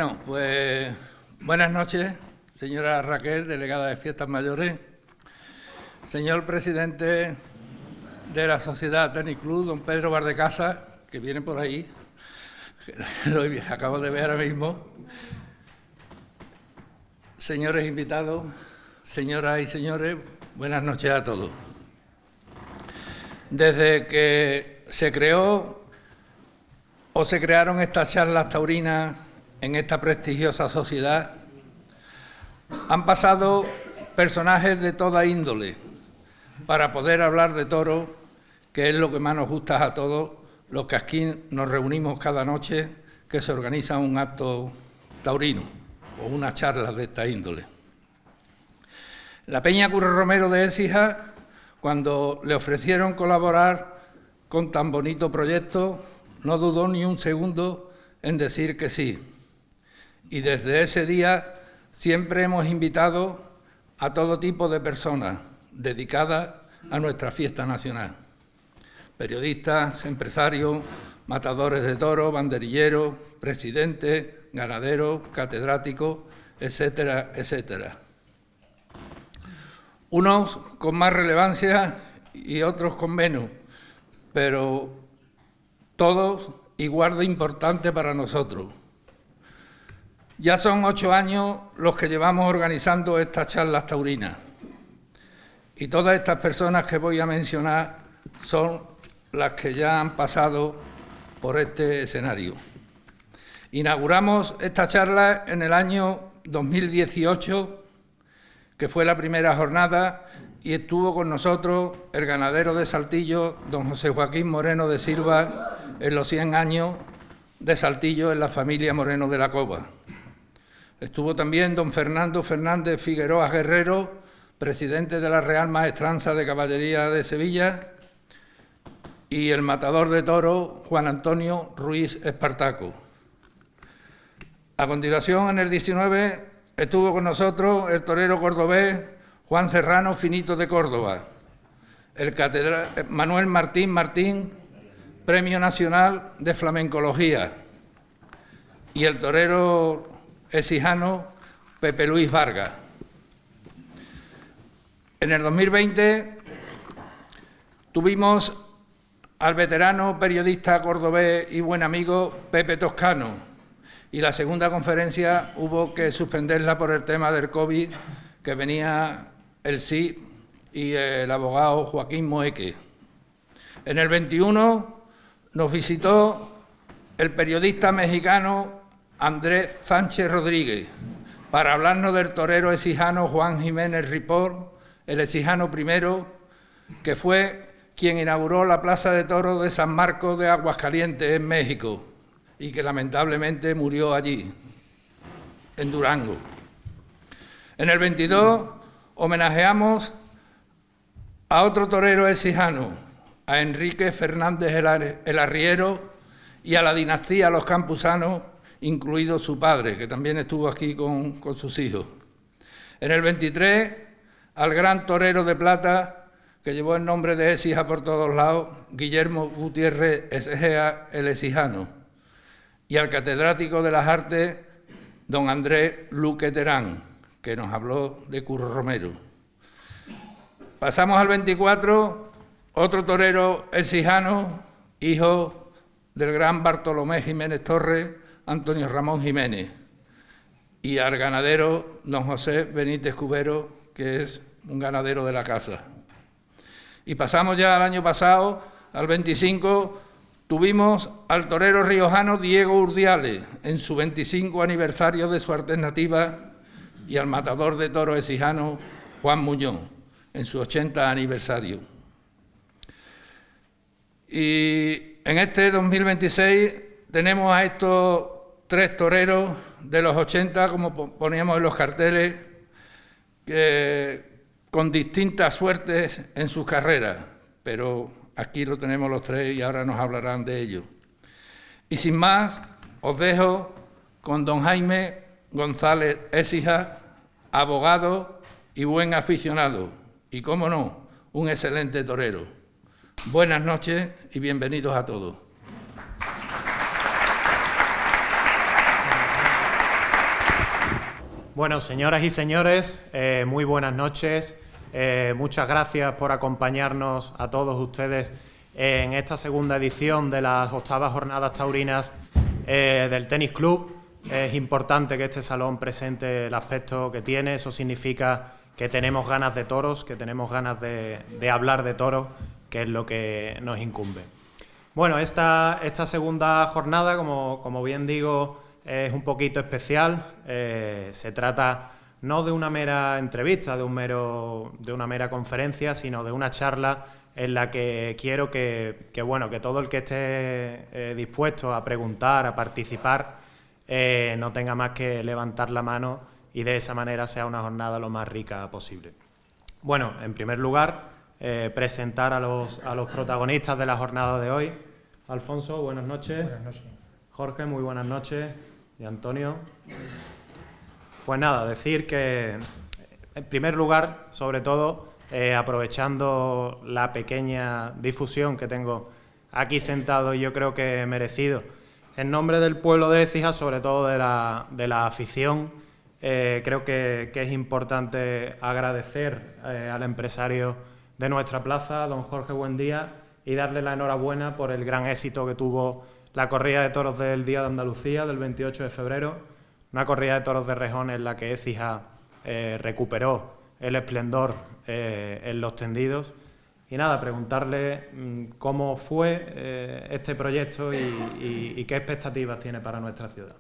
Bueno, pues buenas noches, señora Raquel, delegada de Fiestas Mayores, señor presidente de la Sociedad Tenis Club, don Pedro Bardecasas, que viene por ahí, lo acabo de ver ahora mismo, señores invitados, señoras y señores, buenas noches a todos. Desde que se crearon estas charlas taurinas en esta prestigiosa sociedad, han pasado personajes de toda índole para poder hablar de toros, que es lo que más nos gusta a todos los que aquí nos reunimos cada noche que se organiza un acto taurino o una charla de esta índole. La Peña Curro Romero de Écija, cuando le ofrecieron colaborar con tan bonito proyecto, no dudó ni un segundo en decir que sí. Y desde ese día siempre hemos invitado a todo tipo de personas dedicadas a nuestra fiesta nacional. Periodistas, empresarios, matadores de toros, banderilleros, presidentes, ganaderos, catedráticos, etcétera, etcétera. Unos con más relevancia y otros con menos, pero todos igual de importantes para nosotros. Ya son 8 años los que llevamos organizando estas charlas taurinas y todas estas personas que voy a mencionar son las que ya han pasado por este escenario. Inauguramos esta charla en el año 2018, que fue la primera jornada, y estuvo con nosotros el ganadero de Saltillo, don José Joaquín Moreno de Silva, en los 100 años de Saltillo en la familia Moreno de la Cova. Estuvo también don Fernando Fernández Figueroa Guerrero, presidente de la Real Maestranza de Caballería de Sevilla, y el matador de toros Juan Antonio Ruiz Espartaco. A continuación, en el 19, estuvo con nosotros el torero cordobés Juan Serrano Finito de Córdoba, el Manuel Martín, Premio Nacional de Flamencología, y el torero exijano Pepe Luis Vargas. En el 2020 tuvimos al veterano periodista cordobés y buen amigo Pepe Toscano, y la segunda conferencia hubo que suspenderla por el tema del COVID, que venía el CSIC y el abogado Joaquín Moeque. En el 21 nos visitó el periodista mexicano Andrés Sánchez Rodríguez para hablarnos del torero exijano Juan Jiménez Ripoll, el exijano primero, que fue quien inauguró la Plaza de Toros de San Marcos de Aguascalientes, en México, y que lamentablemente murió allí, en Durango. En el 22 homenajeamos a otro torero exijano, a Enrique Fernández el Arriero, y a la dinastía Los Campusanos, incluido su padre, que también estuvo aquí con sus hijos. En el 23, al gran torero de plata, que llevó el nombre de Écija por todos lados, Guillermo Gutiérrez Egea, el exijano, y al catedrático de las artes, don Andrés Luque Terán, que nos habló de Curro Romero. Pasamos al 24, otro torero exijano, hijo del gran Bartolomé Jiménez Torres, Antonio Ramón Jiménez, y al ganadero don José Benítez Cubero, que es un ganadero de la casa. Y pasamos ya al año pasado, al 25, tuvimos al torero riojano Diego Urdiales, en su 25 aniversario de su alternativa, y al matador de toros exijano Juan Muñoz, en su 80 aniversario. Y en este 2026 tenemos a estos 3 toreros de los 80, como poníamos en los carteles, que con distintas suertes en sus carreras, pero aquí lo tenemos los 3 y ahora nos hablarán de ello. Y sin más, os dejo con don Jaime González Écija, abogado y buen aficionado, y cómo no, un excelente torero. Buenas noches y bienvenidos a todos. Bueno, señoras y señores, muy buenas noches. Muchas gracias por acompañarnos a todos ustedes en esta segunda edición de las 8ª Jornadas Taurinas del Tenis Club. Es importante que este salón presente el aspecto que tiene. Eso significa que tenemos ganas de toros, que tenemos ganas de hablar de toros, que es lo que nos incumbe. Bueno, esta segunda jornada, como bien digo, es un poquito especial. Se trata no de una mera entrevista, de una mera conferencia, sino de una charla en la que quiero que todo el que esté dispuesto a preguntar, a participar, no tenga más que levantar la mano y de esa manera sea una jornada lo más rica posible. Bueno, en primer lugar, presentar a los protagonistas de la jornada de hoy. Alfonso, buenas noches. Buenas noches. Jorge, muy buenas noches. Y Antonio. Pues nada, decir que, en primer lugar, sobre todo, aprovechando la pequeña difusión que tengo aquí sentado, y yo creo que merecido, en nombre del pueblo de Écija, sobre todo de la afición, creo que es importante agradecer al empresario de nuestra plaza, don Jorge Buendía, y darle la enhorabuena por el gran éxito que tuvo la corrida de toros del Día de Andalucía, del 28 de febrero, una corrida de toros de rejón en la que Écija recuperó el esplendor en los tendidos. Y nada, preguntarle cómo fue este proyecto y qué expectativas tiene para nuestra ciudad.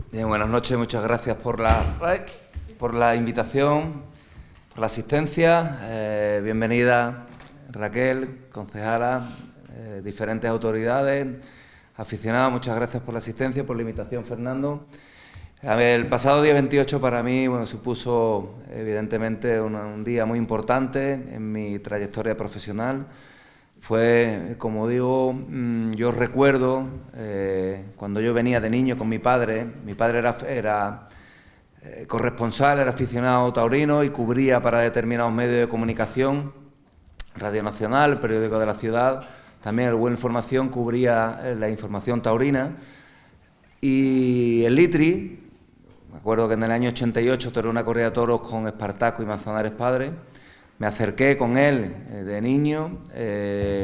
Bien, buenas noches, muchas gracias por la invitación, por la asistencia. Bienvenida Raquel, concejala, diferentes autoridades, aficionados, muchas gracias por la asistencia, por la invitación, Fernando. El pasado día 28 para mí supuso evidentemente un día muy importante en mi trayectoria profesional. Fue, como digo, yo recuerdo cuando yo venía de niño con mi padre era corresponsal, era aficionado taurino y cubría para determinados medios de comunicación, Radio Nacional, el periódico de la ciudad, también el Buena Información cubría la información taurina. Y el Litri, me acuerdo que en el año 88 tuve una corrida de toros con Espartaco y Manzanares padre. Me acerqué con él de niño,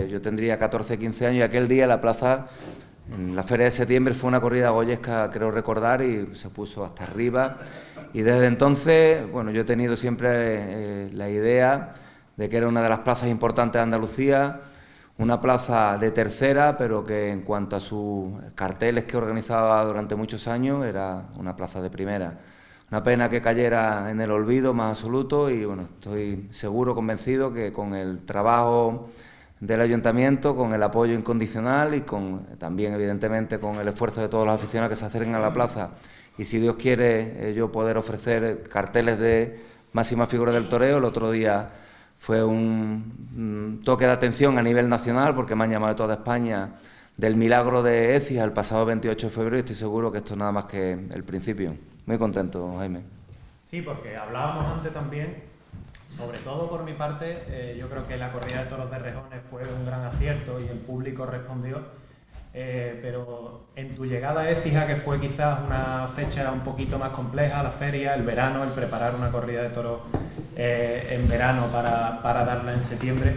yo tendría 14, 15 años, y aquel día la plaza, en la Feria de Septiembre, fue una corrida goyesca, creo recordar, y se puso hasta arriba. Y desde entonces, yo he tenido siempre la idea de que era una de las plazas importantes de Andalucía, una plaza de tercera, pero que en cuanto a sus carteles que organizaba durante muchos años, era una plaza de primera. Una pena que cayera en el olvido más absoluto y estoy seguro, convencido que con el trabajo del ayuntamiento, con el apoyo incondicional y también evidentemente con el esfuerzo de todos los aficionados que se acerquen a la plaza, y si Dios quiere yo poder ofrecer carteles de máxima figura del toreo. El otro día fue un toque de atención a nivel nacional porque me han llamado de toda España del milagro de Écija el pasado 28 de febrero y estoy seguro que esto es nada más que el principio. Muy contento, Jaime. Sí, porque hablábamos antes también, sobre todo por mi parte, yo creo que la corrida de toros de rejones fue un gran acierto y el público respondió, pero en tu llegada a Écija, que fue quizás una fecha un poquito más compleja, la feria, el verano, el preparar una corrida de toros en verano para darla en septiembre,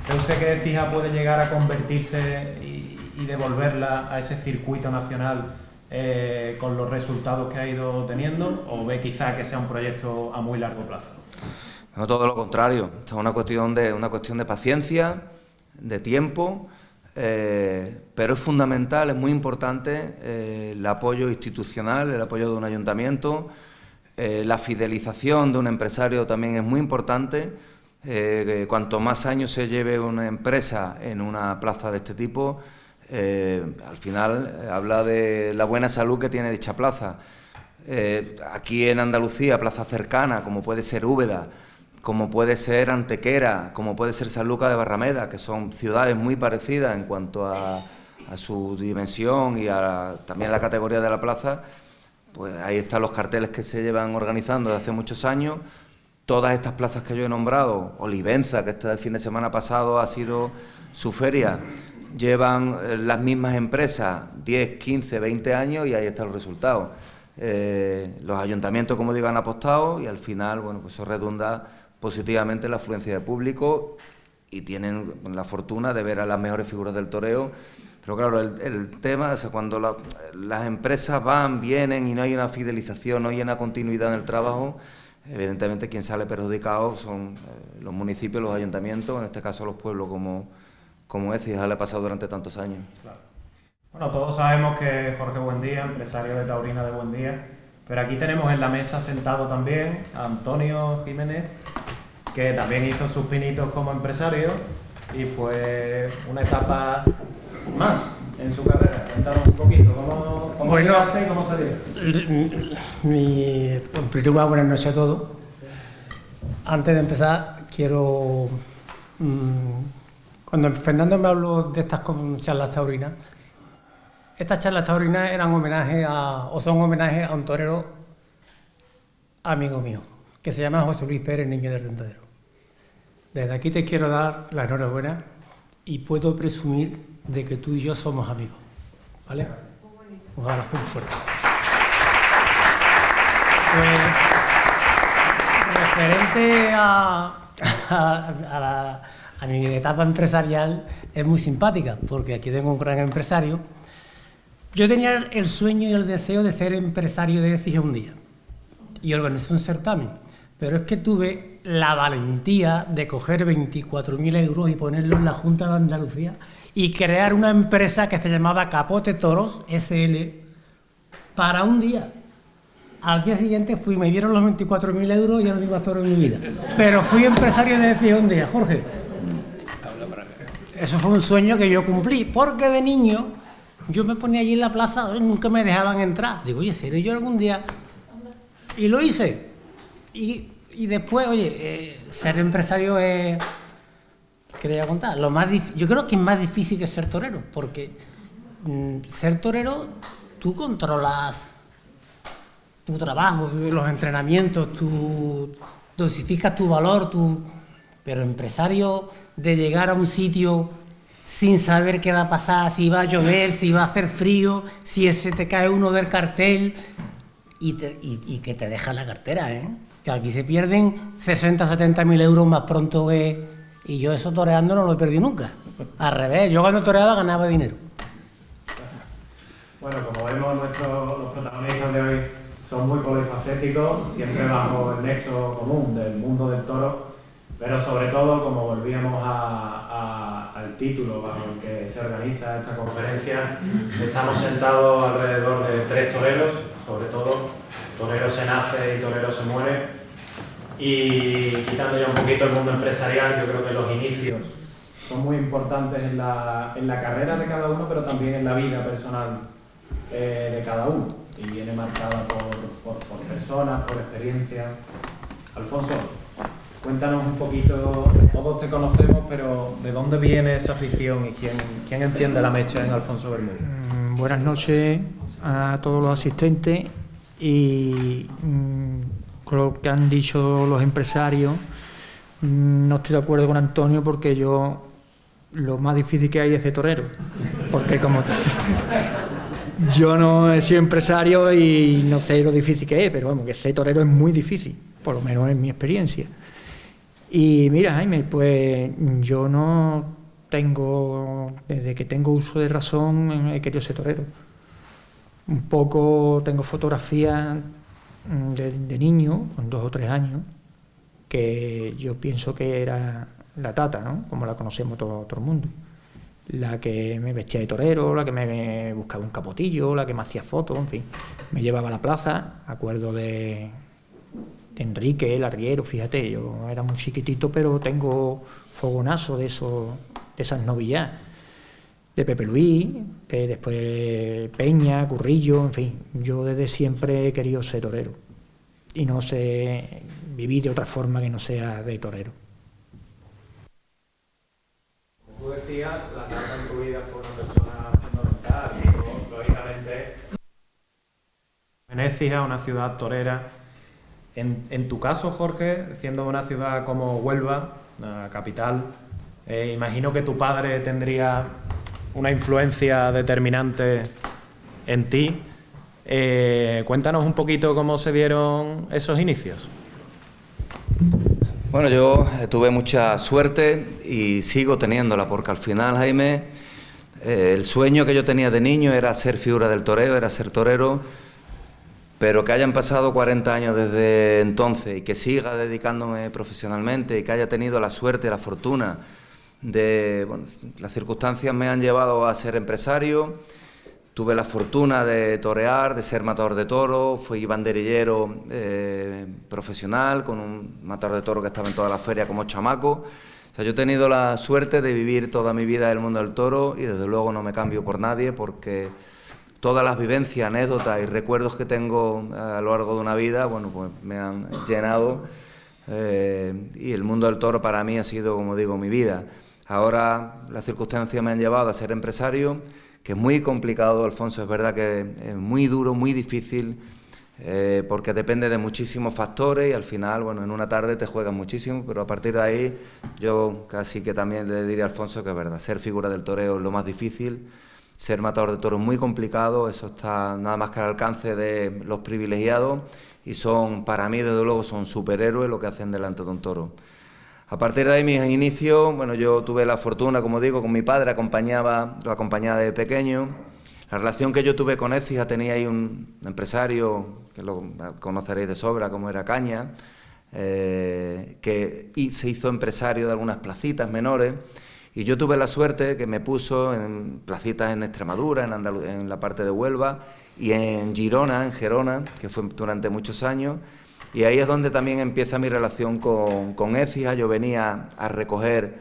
¿cree usted que Écija puede llegar a convertirse y devolverla a ese circuito nacional con los resultados que ha ido teniendo, o ve quizá que sea un proyecto a muy largo plazo? No, todo lo contrario. Esto es una cuestión de paciencia, de tiempo, pero es fundamental, es muy importante el apoyo institucional, el apoyo de un ayuntamiento, la fidelización de un empresario también es muy importante. Cuanto más años se lleve una empresa en una plaza de este tipo, al final habla de la buena salud que tiene dicha plaza. Aquí en Andalucía, plaza cercana, como puede ser Úbeda, como puede ser Antequera, como puede ser Sanlúcar de Barrameda, que son ciudades muy parecidas en cuanto a su dimensión y también a la categoría de la plaza, pues ahí están los carteles que se llevan organizando desde hace muchos años. Todas estas plazas que yo he nombrado, Olivenza, que este fin de semana pasado ha sido su feria, llevan las mismas empresas 10, 15, 20 años y ahí está el resultado. Los ayuntamientos, como digo, han apostado y al final, bueno, pues eso redunda positivamente en la afluencia de público y tienen la fortuna de ver a las mejores figuras del toreo. Pero claro, el tema es cuando las empresas van, vienen y no hay una fidelización, no hay una continuidad en el trabajo, evidentemente quien sale perjudicado son los municipios, los ayuntamientos, en este caso los pueblos como Écija le ha pasado durante tantos años. Claro. Bueno, todos sabemos que Jorge Buendía, empresario de Taurina de Buendía, pero aquí tenemos en la mesa sentado también a Antonio Jiménez, que también hizo sus pinitos como empresario y fue una etapa más en su carrera. Cuéntanos un poquito, ¿cómo llegaste y cómo se dio? En primer lugar, buenas noches a todos. Antes de empezar, quiero... cuando Fernando me habló de estas charlas taurinas, estas charlas taurinas eran homenaje o son homenaje a un torero amigo mío, que se llama José Luis Pérez, Niño del Rentadero. Desde aquí te quiero dar la enhorabuena y puedo presumir de que tú y yo somos amigos, ¿vale? Un abrazo muy fuerte. Referente a mi etapa empresarial, es muy simpática, porque aquí tengo un gran empresario. Yo tenía el sueño y el deseo de ser empresario de Écija un día y organizé un certamen, pero es que tuve la valentía de coger 24.000 euros y ponerlos en la Junta de Andalucía y crear una empresa que se llamaba Capote Toros SL para un día. Al día siguiente me dieron los 24.000 euros y ya no digo más toro en mi vida. Pero fui empresario de Écija un día, Jorge. Eso fue un sueño que yo cumplí, porque de niño yo me ponía allí en la plaza, nunca me dejaban entrar. Digo, oye, ¿seré yo algún día? Y lo hice. Y después, oye, ser empresario es... ¿Qué te voy a contar? Yo creo que es más difícil que ser torero, porque ser torero, tú controlas tu trabajo, los entrenamientos, tú dosificas tu valor, pero empresario de llegar a un sitio sin saber qué va a pasar, si va a llover, si va a hacer frío, si se te cae uno del cartel y que te deja la cartera, ¿eh? Que aquí se pierden 60 o 70.000 euros más pronto que... Y yo eso toreando no lo he perdido nunca. Al revés, yo cuando toreaba ganaba dinero. Bueno, como vemos, los protagonistas de hoy son muy polifacéticos, siempre bajo el nexo común del mundo del toro, pero sobre todo, como volvíamos al título bajo el que se organiza esta conferencia, estamos sentados alrededor de 3 toreros, sobre todo, torero se nace y torero se muere. Y quitando ya un poquito el mundo empresarial, yo creo que los inicios son muy importantes en la carrera de cada uno, pero también en la vida personal de cada uno. Y viene marcada por personas, por experiencia. Alfonso, cuéntanos un poquito, todos te conocemos, pero ¿de dónde viene esa afición y quién enciende la mecha en Alfonso Bermúdez? Buenas noches a todos los asistentes y... con lo que han dicho los empresarios, no estoy de acuerdo con Antonio porque lo más difícil que hay es ser torero, porque como yo no he sido empresario y no sé lo difícil que es, pero vamos, que ser torero es muy difícil, por lo menos en mi experiencia. Y mira, Jaime, pues yo no tengo, desde que tengo uso de razón, he querido ser torero. Un poco tengo fotografías de niño, con 2 o 3 años, que yo pienso que era la tata, ¿no? Como la conocemos todo el mundo. La que me vestía de torero, la que me buscaba un capotillo, la que me hacía fotos, en fin. Me llevaba a la plaza, acuerdo de Enrique, el arriero, fíjate, yo era muy chiquitito, pero tengo fogonazo de esas novillas. De Pepe Luis, que después Peña, Currillo, en fin. Yo desde siempre he querido ser torero y no sé vivir de otra forma que no sea de torero. Como tú decías, la tata en tu vida fue una persona fundamental y lógicamente en Écija, una ciudad torera. En tu caso, Jorge, siendo una ciudad como Huelva, una capital, imagino que tu padre tendría una influencia determinante en ti. Cuéntanos un poquito cómo se dieron esos inicios. Bueno, yo tuve mucha suerte y sigo teniéndola, porque al final, Jaime, el sueño que yo tenía de niño era ser figura del toreo, era ser torero, pero que hayan pasado 40 años desde entonces y que siga dedicándome profesionalmente y que haya tenido la suerte y la fortuna de... Bueno, las circunstancias me han llevado a ser empresario. Tuve la fortuna de torear, de ser matador de toros, fui banderillero profesional, con un matador de toros que estaba en toda la feria como chamaco. O sea, yo he tenido la suerte de vivir toda mi vida en el mundo del toro y desde luego no me cambio por nadie, porque todas las vivencias, anécdotas y recuerdos que tengo a lo largo de una vida, bueno, pues me han llenado y el mundo del toro para mí ha sido, como digo, mi vida. Ahora las circunstancias me han llevado a ser empresario, que es muy complicado, Alfonso, es verdad que es muy duro, muy difícil, porque depende de muchísimos factores y al final, bueno, en una tarde te juegas muchísimo, pero a partir de ahí yo casi que también le diría a Alfonso que es verdad, ser figura del toreo es lo más difícil, ser matador de toros es muy complicado, eso está nada más que al alcance de los privilegiados y son, para mí, desde luego, son superhéroes lo que hacen delante de un toro. A partir de ahí, mis inicios, bueno, yo tuve la fortuna, como digo, con mi padre, lo acompañaba de pequeño. La relación que yo tuve con Écija, tenía ahí un empresario, que lo conoceréis de sobra, como era Caña, y se hizo empresario de algunas placitas menores, y yo tuve la suerte que me puso en placitas en Extremadura, en la parte de Huelva, y en Gerona, que fue durante muchos años. Y ahí es donde también empieza mi relación con Écija. Yo venía a recoger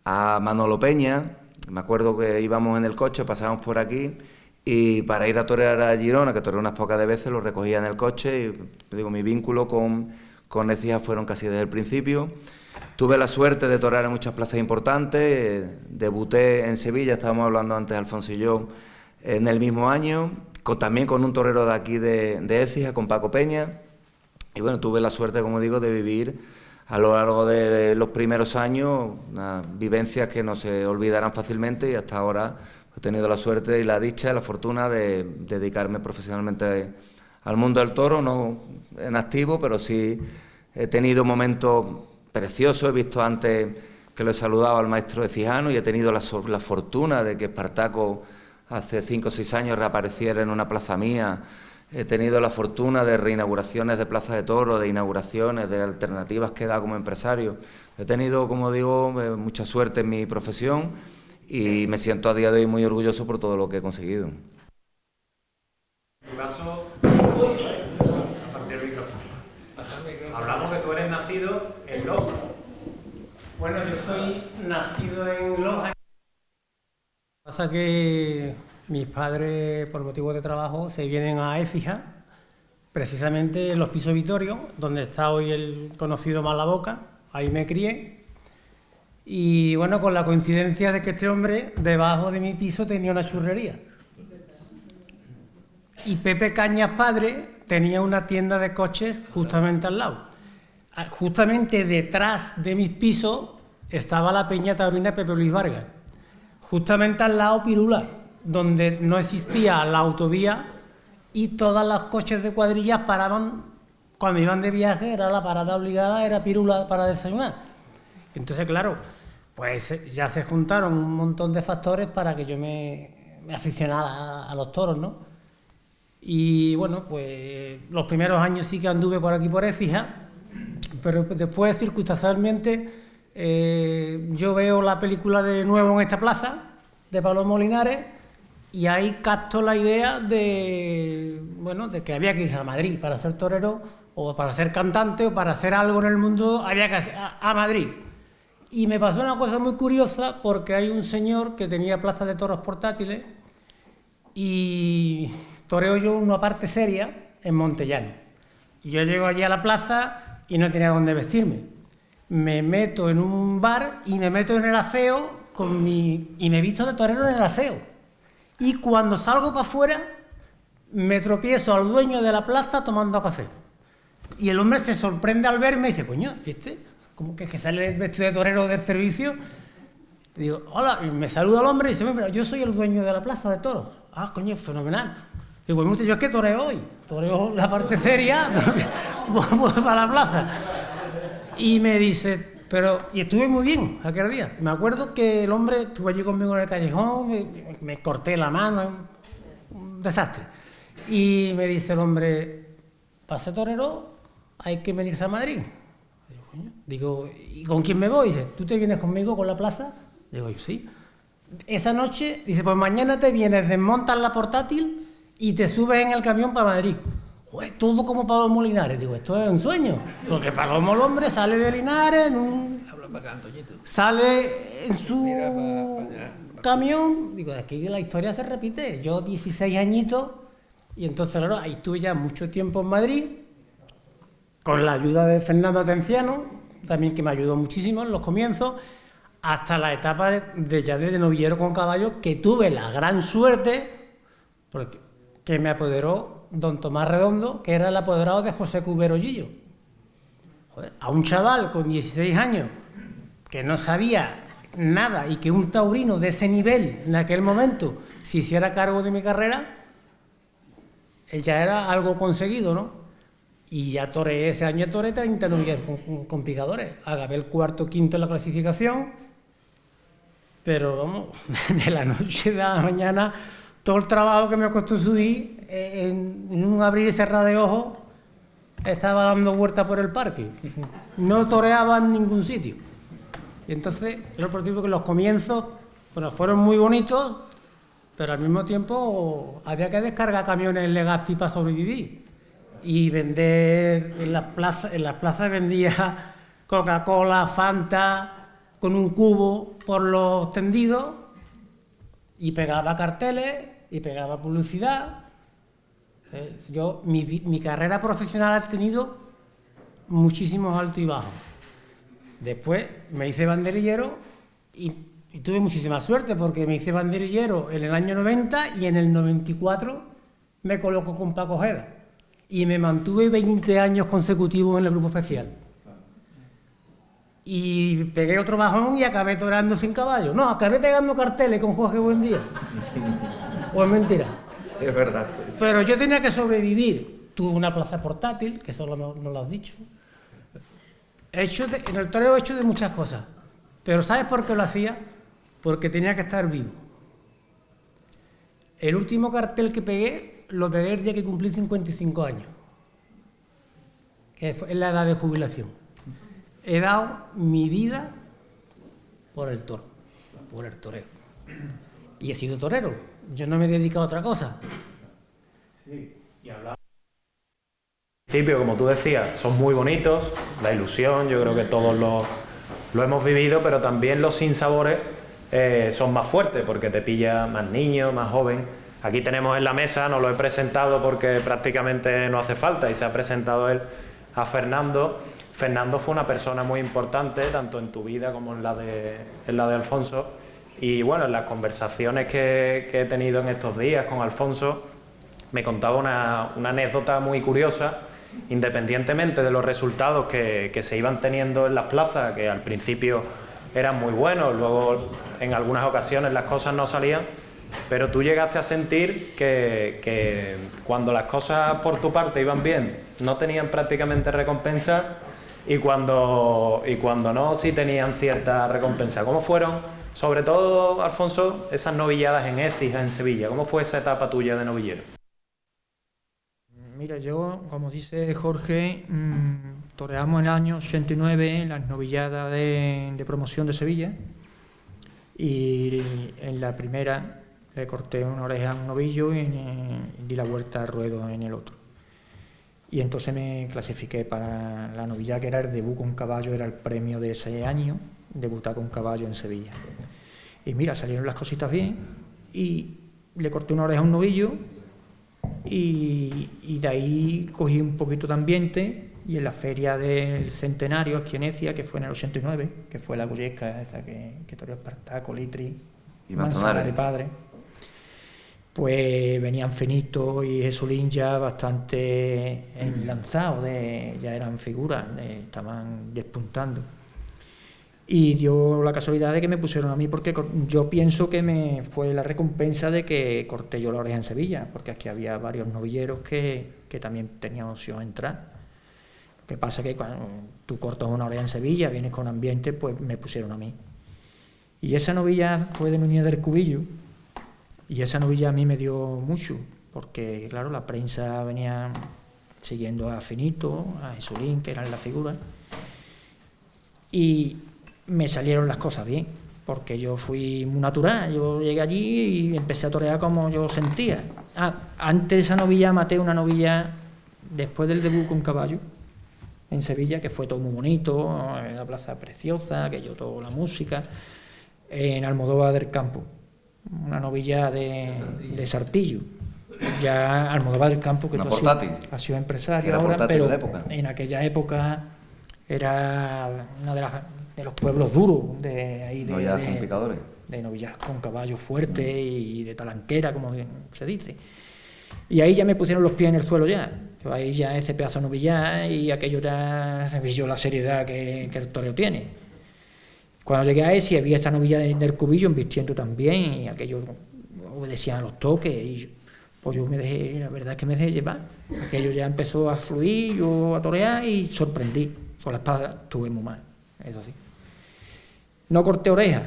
a Manolo Peña, me acuerdo que íbamos en el coche, pasábamos por aquí, y para ir a torear a Girona, que toreé unas pocas de veces, lo recogía en el coche, y digo, mi vínculo con Écija fueron casi desde el principio. Tuve la suerte de torear en muchas plazas importantes, debuté en Sevilla, estábamos hablando antes Alfonso y yo, en el mismo año, también con un torero de aquí de Écija, con Paco Peña. Y bueno, tuve la suerte, como digo, de vivir a lo largo de los primeros años unas vivencias que no se olvidarán fácilmente y hasta ahora he tenido la suerte y la dicha y la fortuna de dedicarme profesionalmente al mundo del toro, no en activo, pero sí he tenido momentos preciosos. He visto antes que lo he saludado al maestro Écijano y he tenido la fortuna de que Espartaco hace 5 o 6 años reapareciera en una plaza mía. He tenido la fortuna de reinauguraciones de plazas de toros, de inauguraciones, de alternativas que he dado como empresario. He tenido, como digo, mucha suerte en mi profesión y me siento a día de hoy muy orgulloso por todo lo que he conseguido. Hablamos que tú eres nacido en Loja. Bueno, yo soy nacido en Loja. Pasa que mis padres, por motivos de trabajo, se vienen a Écija, precisamente en los pisos Vitorio, donde está hoy el conocido Malaboca. Ahí me crié. Y bueno, con la coincidencia de que este hombre, debajo de mi piso, tenía una churrería. Y Pepe Cañas padre tenía una tienda de coches justamente al lado. Justamente detrás de mis pisos estaba la peña taurina Pepe Luis Vargas. Justamente al lado Pirula, donde no existía la autovía y todos los coches de cuadrillas paraban cuando iban de viaje, era la parada obligada, era Pirula para desayunar. Entonces, claro, pues ya se juntaron un montón de factores para que yo me aficionara a los toros, ¿no? Y bueno, pues los primeros años sí que anduve por aquí por Écija, pero después circunstancialmente yo veo la película de Nuevo en esta plaza, de Palomo Linares, y ahí capto la idea de, bueno, de que había que irse a Madrid para ser torero, o para ser cantante, o para hacer algo en el mundo, había que ir a Madrid. Y me pasó una cosa muy curiosa, porque hay un señor que tenía plaza de toros portátiles, y toreo yo una parte seria en Montellano. Y yo llego allí a la plaza y no tenía dónde vestirme. Me meto en un bar y me meto en el aseo y me visto de torero en el aseo. Y cuando salgo para afuera, me tropiezo al dueño de la plaza tomando café. Y el hombre se sorprende al verme y dice, coño, ¿viste? Como que sale vestido de torero del servicio. Digo, hola, y me saluda el hombre y dice, mira, yo soy el dueño de la plaza de toros. Ah, coño, fenomenal. Digo, pues yo es que toreo hoy, toreo la parte seria, voy para la plaza. Y me dice, y estuve muy bien aquel día. Me acuerdo que el hombre estuvo allí conmigo en el callejón, me corté la mano, un desastre. Y me dice el hombre, para ser torero hay que venirse a Madrid. Digo, ¿y con quién me voy? Dice, ¿tú te vienes conmigo con la plaza? Digo, yo sí. Esa noche, dice, pues mañana te vienes, desmontas la portátil y te subes en el camión para Madrid. Joder, todo como Palomo Linares. Digo, esto es un sueño. Porque Palomo el hombre sale de Linares sale en su camión. Digo, aquí la historia se repite. Yo 16 añitos y entonces, claro, ahí estuve ya mucho tiempo en Madrid con la ayuda de Fernando Atenciano, también que me ayudó muchísimo en los comienzos, hasta la etapa de novillero con caballo, que tuve la gran suerte que me apoderó don Tomás Redondo, que era el apoderado de José Cubero Gillo. Joder, a un chaval con 16 años que no sabía nada y que un taurino de ese nivel en aquel momento se hiciera cargo de mi carrera, ya era algo conseguido, ¿no? Y ya toreé ese año, toreé 30 novilleros con picadores. Acabé el cuarto, quinto en la clasificación, pero vamos, de la noche a la mañana, todo el trabajo que me costó subir, en un abrir y cerrar de ojos, estaba dando vueltas por el parque. No toreaba en ningún sitio. Y entonces, yo por digo que los comienzos, bueno, fueron muy bonitos, pero al mismo tiempo había que descargar camiones en Legazpi para sobrevivir. Y vender en las plazas vendía Coca-Cola, Fanta, con un cubo por los tendidos, y pegaba carteles y pegaba publicidad. Mi carrera profesional ha tenido muchísimos altos y bajos. Después me hice banderillero y tuve muchísima suerte porque me hice banderillero en el año 90 y en el 94 me colocó con Paco Ojeda. Y me mantuve 20 años consecutivos en el grupo especial. Y pegué otro bajón y acabé toreando sin caballo. No, acabé pegando carteles con Jorge Buendía. ¿O es mentira? Es verdad. Pero yo tenía que sobrevivir. Tuve una plaza portátil, que eso no lo has dicho. En el toreo he hecho de muchas cosas. Pero ¿sabes por qué lo hacía? Porque tenía que estar vivo. El último cartel que pegué, lo pegué el día que cumplí 55 años, que es la edad de jubilación. He dado mi vida por el toro, por el toreo. Y he sido torero, yo no me he dedicado a otra cosa. Sí, y hablando. Al principio, como tú decías, son muy bonitos, la ilusión, yo creo que todos lo hemos vivido, pero también los sinsabores son más fuertes, porque te pilla más niño, más joven. Aquí tenemos en la mesa, no lo he presentado porque prácticamente no hace falta, y se ha presentado él a Fernando. Fernando fue una persona muy importante, tanto en tu vida como en la de Alfonso. Y bueno, en las conversaciones que he tenido en estos días con Alfonso, me contaba una anécdota muy curiosa, independientemente de los resultados que se iban teniendo en las plazas, que al principio eran muy buenos, luego en algunas ocasiones las cosas no salían. Pero tú llegaste a sentir que cuando las cosas por tu parte iban bien, no tenían prácticamente recompensa, y cuando no, sí tenían cierta recompensa. ¿Cómo fueron, sobre todo, Alfonso, esas novilladas en Écija, en Sevilla? ¿Cómo fue esa etapa tuya de novillero? Mira, yo, como dice Jorge, toreamos en el año 89 en las novilladas de promoción de Sevilla, y en la primera le corté una oreja a un novillo y di la vuelta al ruedo en el otro. Y entonces me clasifiqué para la novillada, que era el debut con caballo, era el premio de ese año, debutar con caballo en Sevilla. Y mira, salieron las cositas bien, y le corté una oreja a un novillo, y de ahí cogí un poquito de ambiente, y en la feria del centenario aquí en Écija, que fue en el 89, que fue la Goyesca esa que toreó Espartaco, Litri y Manzanares de padre, pues venían Fenito y Jesulín ya bastante enlanzados, ya eran figuras, estaban despuntando. Y dio la casualidad de que me pusieron a mí porque yo pienso que me fue la recompensa de que corté yo la oreja en Sevilla, porque aquí había varios novilleros que también tenían opción a entrar. Lo que pasa es que cuando tú cortas una oreja en Sevilla, vienes con ambiente, pues me pusieron a mí. Y esa novilla fue de Núñez del Cubillo, y esa novilla a mí me dio mucho, porque claro, la prensa venía siguiendo a Finito, a Jesulín, que eran las figuras, y me salieron las cosas bien, porque yo fui muy natural, yo llegué allí y empecé a torear como yo sentía. Antes de esa novilla maté una novilla después del debut con caballo en Sevilla, que fue todo muy bonito, en la plaza preciosa, que yo toda la música, en Almodóvar del Campo, una novilla de Sartillo. Ya Almodóvar del Campo, que ha sido empresario ahora, pero en aquella época era una de los pueblos duros de ahí, de novillas con caballos fuertes y de talanquera, como se dice. Y ahí ya me pusieron los pies en el suelo ya. Ahí ya ese pedazo de novillar y aquello ya se vio la seriedad que el toreo tiene. Cuando llegué a ese, había esta novilla del Cubillo vistiendo también, y aquello obedecían a los toques, y pues yo me dejé, la verdad es que me dejé llevar. Aquello ya empezó a fluir, yo a torear y sorprendí. Con la espada estuve muy mal, eso sí. No corté orejas,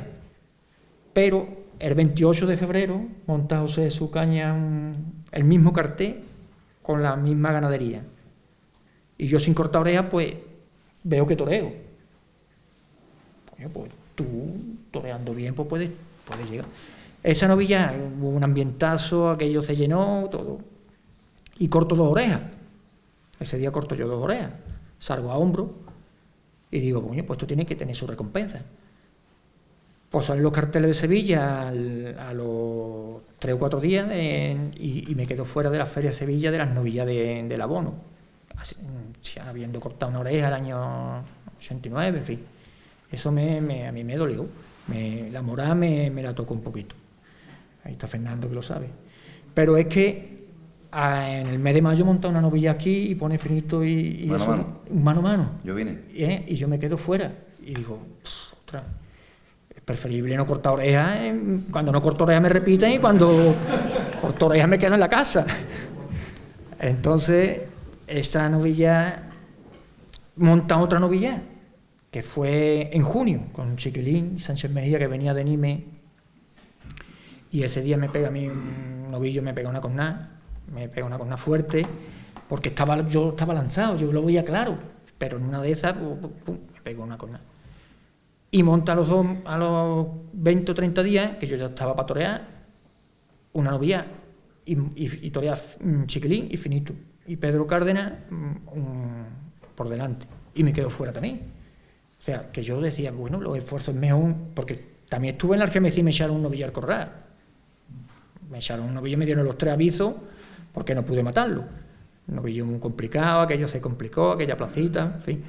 pero el 28 de febrero monta José de Sucaña el mismo cartel con la misma ganadería. Y yo sin cortar orejas, pues veo que toreo. Pues tú, toreando bien, pues puedes llegar. Esa novilla, hubo un ambientazo, aquello se llenó, todo. Y corto 2 orejas. Ese día corto yo 2 orejas. Salgo a hombro y digo, coño, pues esto tiene que tener su recompensa. Pues salen los carteles de Sevilla a los 3 o 4 días y me quedo fuera de la Feria de Sevilla de las novillas del abono. Habiendo cortado una oreja el año 89, en fin. Eso a mí me dolió. La moral me la tocó un poquito. Ahí está Fernando, que lo sabe. Pero es que en el mes de mayo monta una novilla aquí y pone Finito y mano eso, a mano. Mano a mano. Yo vine. Y yo me quedo fuera. Y digo, ostras, es preferible no cortar orejas. Cuando no corto orejas me repiten y cuando corto orejas me quedo en la casa. Entonces, esa novilla monta otra novilla, que fue en junio, con Chiquilín y Sánchez Mejía, que venía de Nime, y ese día me pega a mí un novillo, me pega una cornada fuerte, porque yo estaba lanzado, yo lo veía claro, pero en una de esas, me pegó una cornada. Y monta a los 20 o 30 días, que yo ya estaba para torear, una novilla, y torear Chiquilín y Finito, y Pedro Cárdenas por delante, y me quedo fuera también. O sea, que yo decía, bueno, los esfuerzos mejor, porque también estuve en la Algemesí y me echaron un novillo al corral. Me echaron un novillo, me dieron los 3 avisos, porque no pude matarlo. Un novillo muy complicado, aquello se complicó, aquella placita, en fin.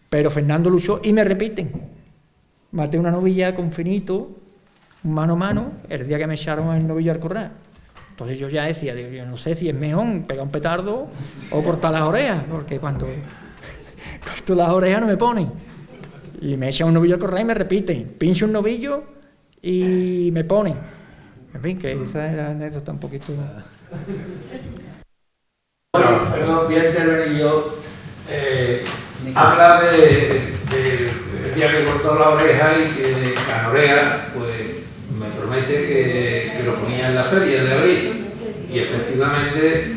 Pero Fernando luchó y me repiten. Maté una novilla con Finito, mano a mano, el día que me echaron el novillo al corral. Entonces yo ya decía, yo no sé si es mejor pegar un petardo o cortar las orejas, porque cuando corto las orejas no me ponen. Y me echan un novillo al corral y me repiten. Pincho un novillo y me ponen. En fin, que esa es la anécdota un poquito. Bueno, perdón, voy a intervenir yo. Habla del día que cortó la oreja y que Canorea, pues me promete que lo ponía en la feria de abril. Y efectivamente,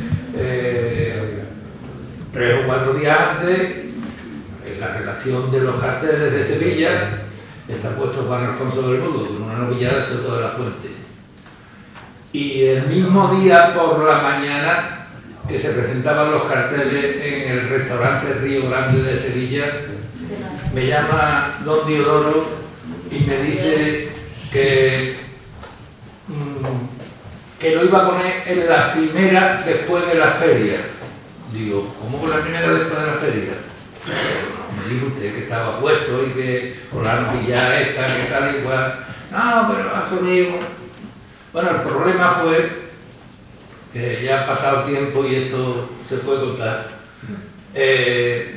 3 o 4 días antes, en la relación de los carteles de Sevilla, está puesto Juan Alfonso del Mudo, con una novillada de Soto de la Fuente. Y el mismo día por la mañana que se presentaban los carteles en el restaurante Río Grande de Sevilla, me llama don Diodoro y me dice que lo iba a poner en la primera después de la feria. Digo, ¿cómo con la primera después de la feria? Me dijo usted que estaba puesto y que con la novilla esta, que tal y cual. No, pero ha sonido. Bueno, el problema fue que ya ha pasado tiempo y esto se puede contar.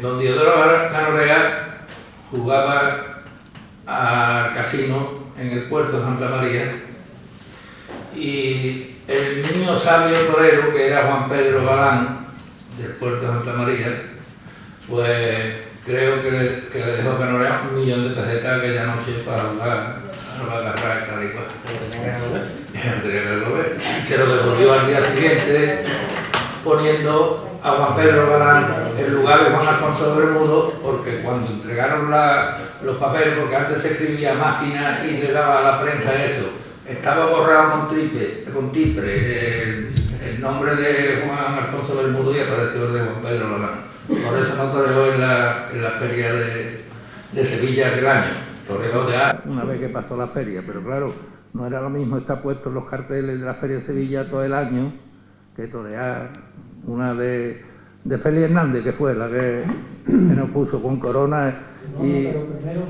Don Diodoro Canorea jugaba al casino en el puerto de Santa María, y el niño sabio torero, que era Juan Pedro Galán, del puerto de Santa María, pues creo que le dejó canorear 1 millón de pesetas aquella noche para jugar a la carrera tal y cual. Se lo devolvió al día siguiente, poniendo a Juan Pedro Galán en lugar de Juan Alfonso Bermudo, porque cuando entregaron los papeles, porque antes se escribía a máquina y le daba a la prensa eso, estaba borrado con tipre el nombre de Juan Alfonso Bermudo y apareció el de Juan Pedro Galán. Por eso no toreó en la feria de Sevilla aquel año. Toreó ya una vez que pasó la feria, pero claro, no era lo mismo estar puesto en los carteles de la feria de Sevilla todo el año que torear una de Félix Hernández, que fue la que nos puso con Corona. Y... Pero primero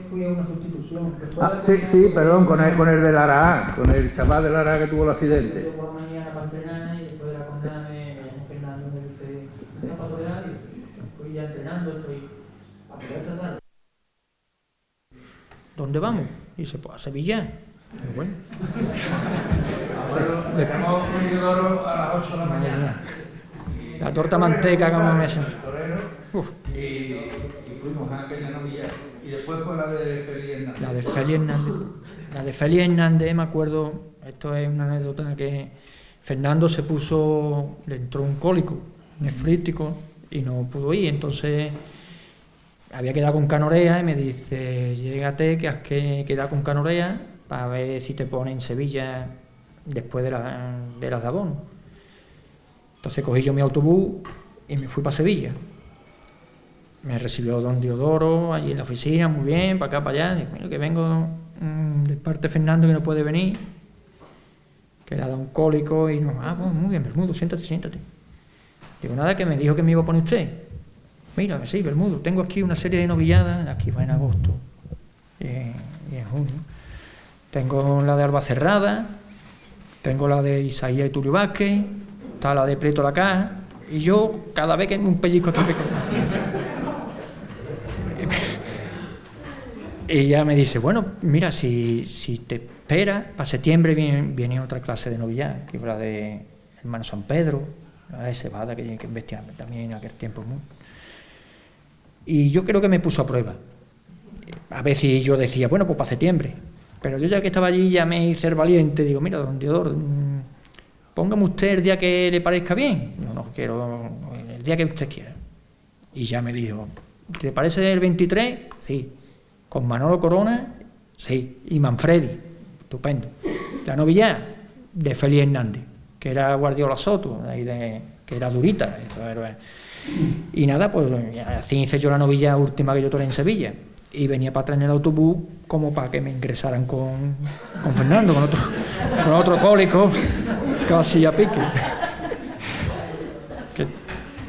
fui a una sustitución. Sí, perdón, con el de Lara, con el chaval de Lara que tuvo el accidente. Yo por la mañana para entrenar y después de la jornada me llamó Fernando y me dice, ¿estás para torear? Y estoy ya entrenando, estoy a poder tratar. ¿Dónde vamos? Y dice, pues a Sevilla. Y bueno. Le damos un oro a las 8 de la mañana. La torta manteca como me sentí. Y fuimos a aquella novilla. Y después fue la de Félix Hernández. La de Félix Hernández, me acuerdo, esto es una anécdota, que Fernando le entró un cólico nefrítico y no pudo ir, entonces había quedado con Canorea y me dice, llégate que has quedado con Canorea para ver si te pone en Sevilla después de las de abono. Entonces cogí yo mi autobús y me fui para Sevilla. Me recibió don Diodoro allí en la oficina, muy bien, para acá, para allá. Digo, mira, que vengo de parte de Fernando que no puede venir, que le ha dado un cólico y no. Ah, pues muy bien, Bermudo, siéntate. Digo, nada, que me dijo que me iba a poner usted. Mira, sí, Bermudo, tengo aquí una serie de novilladas, aquí va en agosto y en junio. Tengo la de Albacerrada, tengo la de Isaías y Tulio Vázquez, está la de Prieto la Caja, y yo cada vez que un pellizco aquí y ella me dice, bueno, mira, si te esperas, para septiembre viene otra clase de novillada, que fue la de Hermano San Pedro, la de Cebada, que tiene que investigar también en aquel tiempo. Y yo creo que me puso a prueba. A ver si yo decía, bueno, pues para septiembre. Pero yo ya que estaba allí, ya me hice ser valiente. Digo, mira, don Diodoro, póngame usted el día que le parezca bien. Yo no quiero, el día que usted quiera. Y ya me dijo, ¿te parece el 23? Sí. Con Manolo Corona, sí. Y Manfredi, estupendo. La novillada de Félix Hernández, que era Guardiola Soto, que era durita. Eso era. Y nada, pues así hice yo la novilla última que yo toreé en Sevilla. Y venía para atrás en el autobús como para que me ingresaran con Fernando, con otro cólico, casi a pique.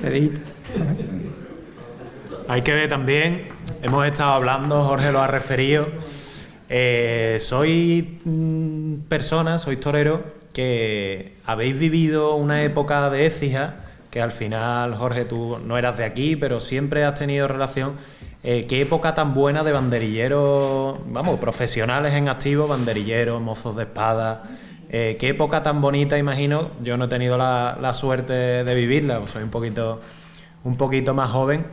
¿Qué dijiste? Hay que ver también, hemos estado hablando, Jorge lo ha referido, sois personas, sois toreros que habéis vivido una época de Écija, que al final, Jorge, tú no eras de aquí, pero siempre has tenido relación. ¿Qué época tan buena de banderilleros, vamos, profesionales en activo, banderilleros, mozos de espada? ¿Qué época tan bonita, imagino? Yo no he tenido la suerte de vivirla, pues soy un poquito más joven.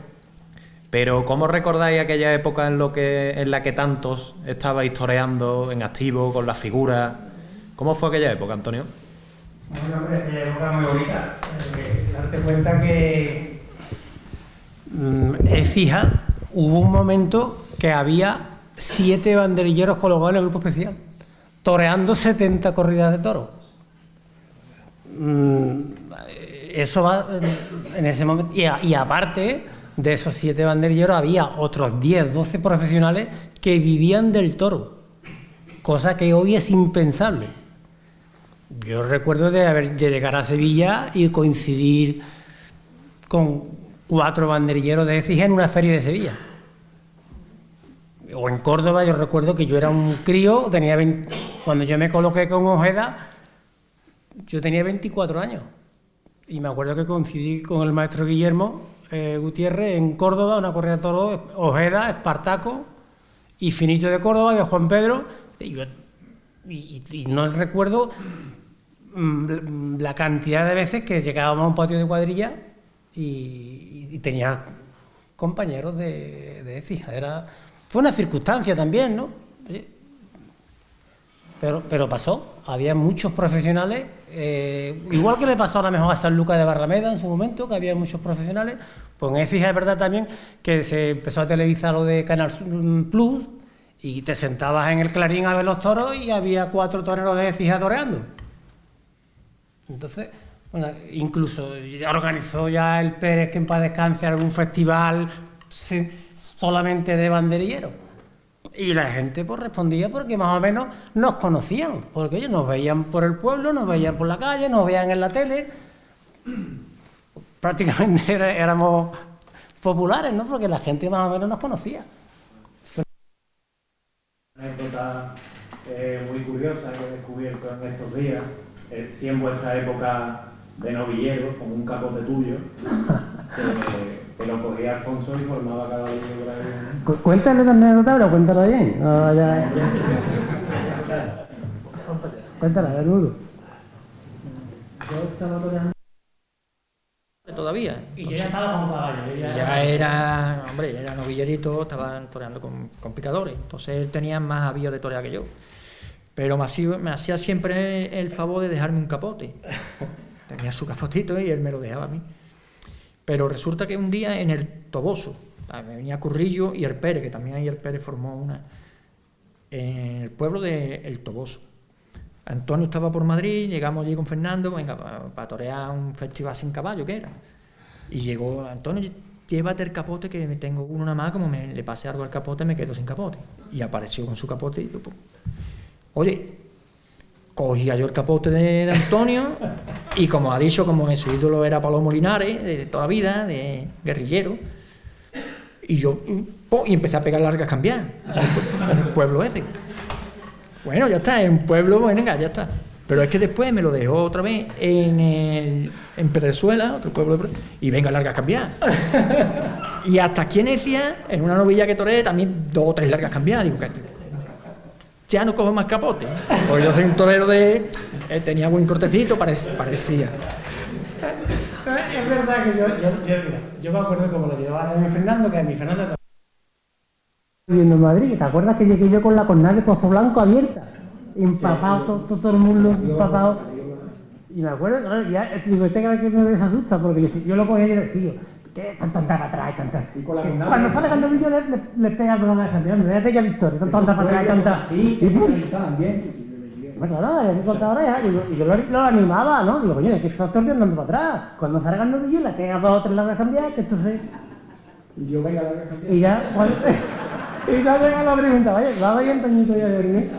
Pero ¿cómo recordáis aquella época en la que tantos estabais toreando en activo, con las figuras? ¿Cómo fue aquella época, Antonio? Bueno, hombre, aquella época muy bonita. Darte cuenta que Écija, hubo un momento que había 7 banderilleros colocados en el grupo especial, toreando 70 corridas de toros. Eso va en ese momento. Y aparte de esos 7 banderilleros, había otros 10, 12 profesionales que vivían del toro, cosa que hoy es impensable. Yo recuerdo de llegar a Sevilla y coincidir con 4 banderilleros de Écija en una feria de Sevilla. O en Córdoba, yo recuerdo que yo era un crío, cuando yo me coloqué con Ojeda, yo tenía 24 años. Y me acuerdo que coincidí con el maestro Guillermo Gutiérrez en Córdoba, una corrida de toros, Ojeda, Espartaco y Finito de Córdoba, de Juan Pedro, y no recuerdo la cantidad de veces que llegábamos a un patio de cuadrilla y tenía compañeros de Écija. Fue una circunstancia también, ¿no? Pero pasó, había muchos profesionales, igual que le pasó a lo mejor a San Lucas de Barrameda en su momento, que había muchos profesionales, pues en Écija es verdad también que se empezó a televisar lo de Canal Plus y te sentabas en el Clarín a ver los toros y había 4 toreros de Écija toreando. Entonces, bueno, incluso ya organizó ya el Pérez, que en paz descanse, algún festival solamente de banderilleros. Y la gente pues respondía porque más o menos nos conocían, porque ellos nos veían por el pueblo, nos veían por la calle, nos veían en la tele. Prácticamente éramos populares, ¿no? Porque la gente más o menos nos conocía. Una anécdota muy curiosa que he descubierto en estos días, si en vuestra época de novillero, con un capote tuyo, que lo cogía Alfonso y formaba cada uno por ahí. Cuéntale la anécdota, pero cuéntalo bien. No, ya. Cuéntala, Bermudo. Yo estaba toreando todavía. Y yo ya estaba con caballo. Ya era, hombre, era novillerito, estaba toreando con picadores. Entonces él tenía más avío de torear que yo. Pero me hacía siempre el favor de dejarme un capote. Tenía su capotito y él me lo dejaba a mí. Pero resulta que un día en el Toboso, me venía Currillo y el Pérez, que también ahí el Pérez formó una, en el pueblo de El Toboso. Antonio estaba por Madrid, llegamos allí con Fernando, venga, para torear un festival sin caballo, que era. Y llegó Antonio, llévate el capote, que me tengo uno nada más, como le pase algo al capote, me quedo sin capote. Y apareció con su capote y yo, pues, oye, cogía yo el capote de Antonio y, como ha dicho, como su ídolo era Palomo Linares, de toda vida, de guerrillero, y yo y empecé a pegar largas cambiadas en el pueblo ese. Bueno, ya está, en un pueblo, venga, ya está. Pero es que después me lo dejó otra vez en Pedrezuela, otro pueblo, y venga, largas cambiadas. Y hasta aquí en Écija, en una novilla que toreé, también 2 o 3 largas cambiadas. Digo, ya no cojo más capote, porque yo soy un torero tenía buen cortecito, parecía. Es verdad que yo me acuerdo como lo llevaba a mi Fernando, que a mi Fernando estaba viviendo en Madrid. ¿Te acuerdas que llegué yo con la cornada de Pozo Blanco abierta? Empapado, todo el mundo empapado. Y me acuerdo, ya, digo, este cara que me desasusta, porque yo lo cogía y le decía, ¿qué? Tanta para atrás, tanta. Cuando sale el novillo le pega con la canción, fíjate ya Victoria, tanta para atrás, tanta. Sí, también. Bueno, claro, hay que contar ahora ya. Y yo lo animaba, ¿no? Digo, coño, es que estás todo andando para atrás. Cuando salga el novillo le pega 2 o 3 largas cambiadas, que entonces. Y yo, venga, largas cambiadas. Y ya venga la pregunta, oye, va bien Toñito ya de dormir.